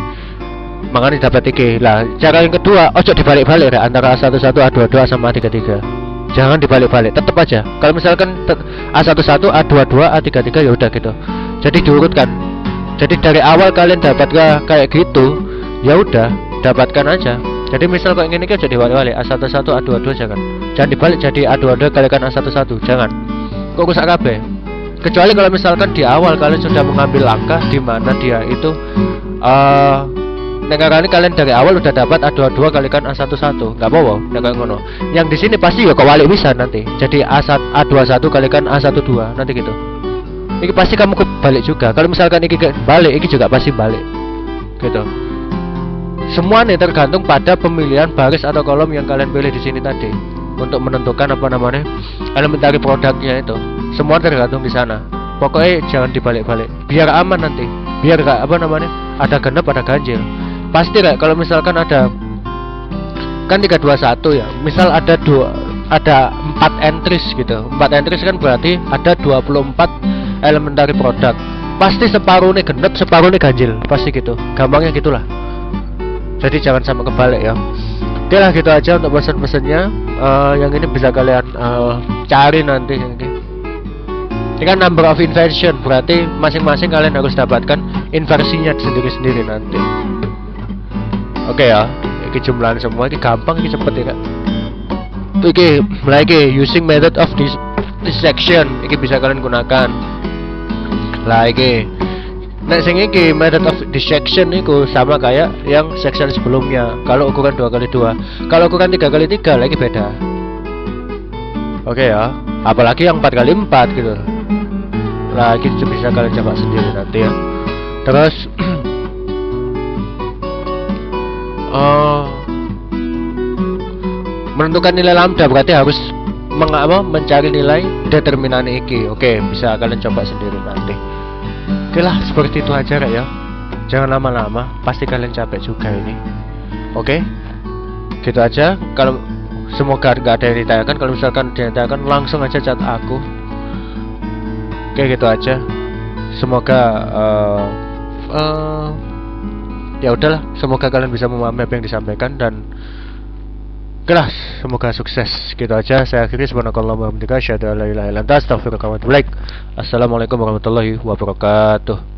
makanya dapat 3. Lah, cara yang kedua, ojo dibalik-balik ya, antara A11, A22 sama A33. Jangan dibalik-balik, tetap aja. Kalau misalkan A11, A22, A33 ya udah gitu. Jadi diurutkan. Jadi dari awal kalian dapat kayak gitu, ya udah dapatkan aja. Jadi misal kok ini kan jadi dibalik-balik, A11, A22 jangan dibalik jadi A22 kalikan A11, jangan. Kok rusak kabeh. Kecuali kalau misalkan di awal kalian sudah mengambil langkah di mana dia itu kali kalian dari awal udah dapat A22 kalikan A11, nggak apa-apa, nggak kayak ngono. Yang di sini pasti ya kebalik bisa nanti. Jadi A21 kalikan A12 nanti gitu. Ini pasti kamu kebalik juga. Kalau misalkan ini balik, ini juga pasti balik. Gitu. Semua nih tergantung pada pemilihan baris atau kolom yang kalian pilih di sini tadi untuk menentukan apa namanya elementary produknya itu. Semua tergantung di sana. Pokoknya jangan dibalik-balik. Biar aman nanti. Biar gak apa namanya ada genap ada ganjil. Pasti kayak kalau misalkan ada kan 321 ya. Misal ada 4 entries gitu. 4 entries kan berarti ada 24 elementary product. Pasti separuhnya genap, separuhnya ganjil. Pasti gitu. Gampangnya gitulah. Jadi jangan sampai kebalik ya. Oke lah gitu aja untuk pesan-pesannya. Yang ini bisa kalian cari nanti. Ini kan number of inversion, berarti masing-masing kalian harus dapatkan inversinya sendiri-sendiri nanti. Oke ya, ini jumlahan semua, ini gampang, ini cepet ya kak. Oke, mulai using method of dissection, ini bisa kalian gunakan. Lah ini, nah sing iki method of dissection itu sama kayak yang section sebelumnya. Kalau ukuran 2x2, kalau ukuran 3x3 lagi beda. Oke ya, apalagi yang 4x4 gitu. Lagi bisa kalian coba sendiri nanti ya. Terus menentukan nilai lambda berarti harus mencari nilai determinan iki. Oke, bisa kalian coba sendiri nanti. Oke lah, seperti itu aja kak ya. Jangan lama-lama, pasti kalian capek juga ini. Oke, gitu aja. Kalau semoga nggak ada yang ditanyakan. Kalau misalkan ditanyakan langsung aja chat aku. Oke gitu aja. Semoga ya udahlah. Semoga kalian bisa memahami apa yang disampaikan dan kelas. Semoga sukses. Gitu aja. Saya akhiri. Subhanakallahumma wa bihamdika asyhadu an la ilaha illa anta astaghfiruka wa atubu ilaik. Assalamualaikum warahmatullahi wabarakatuh.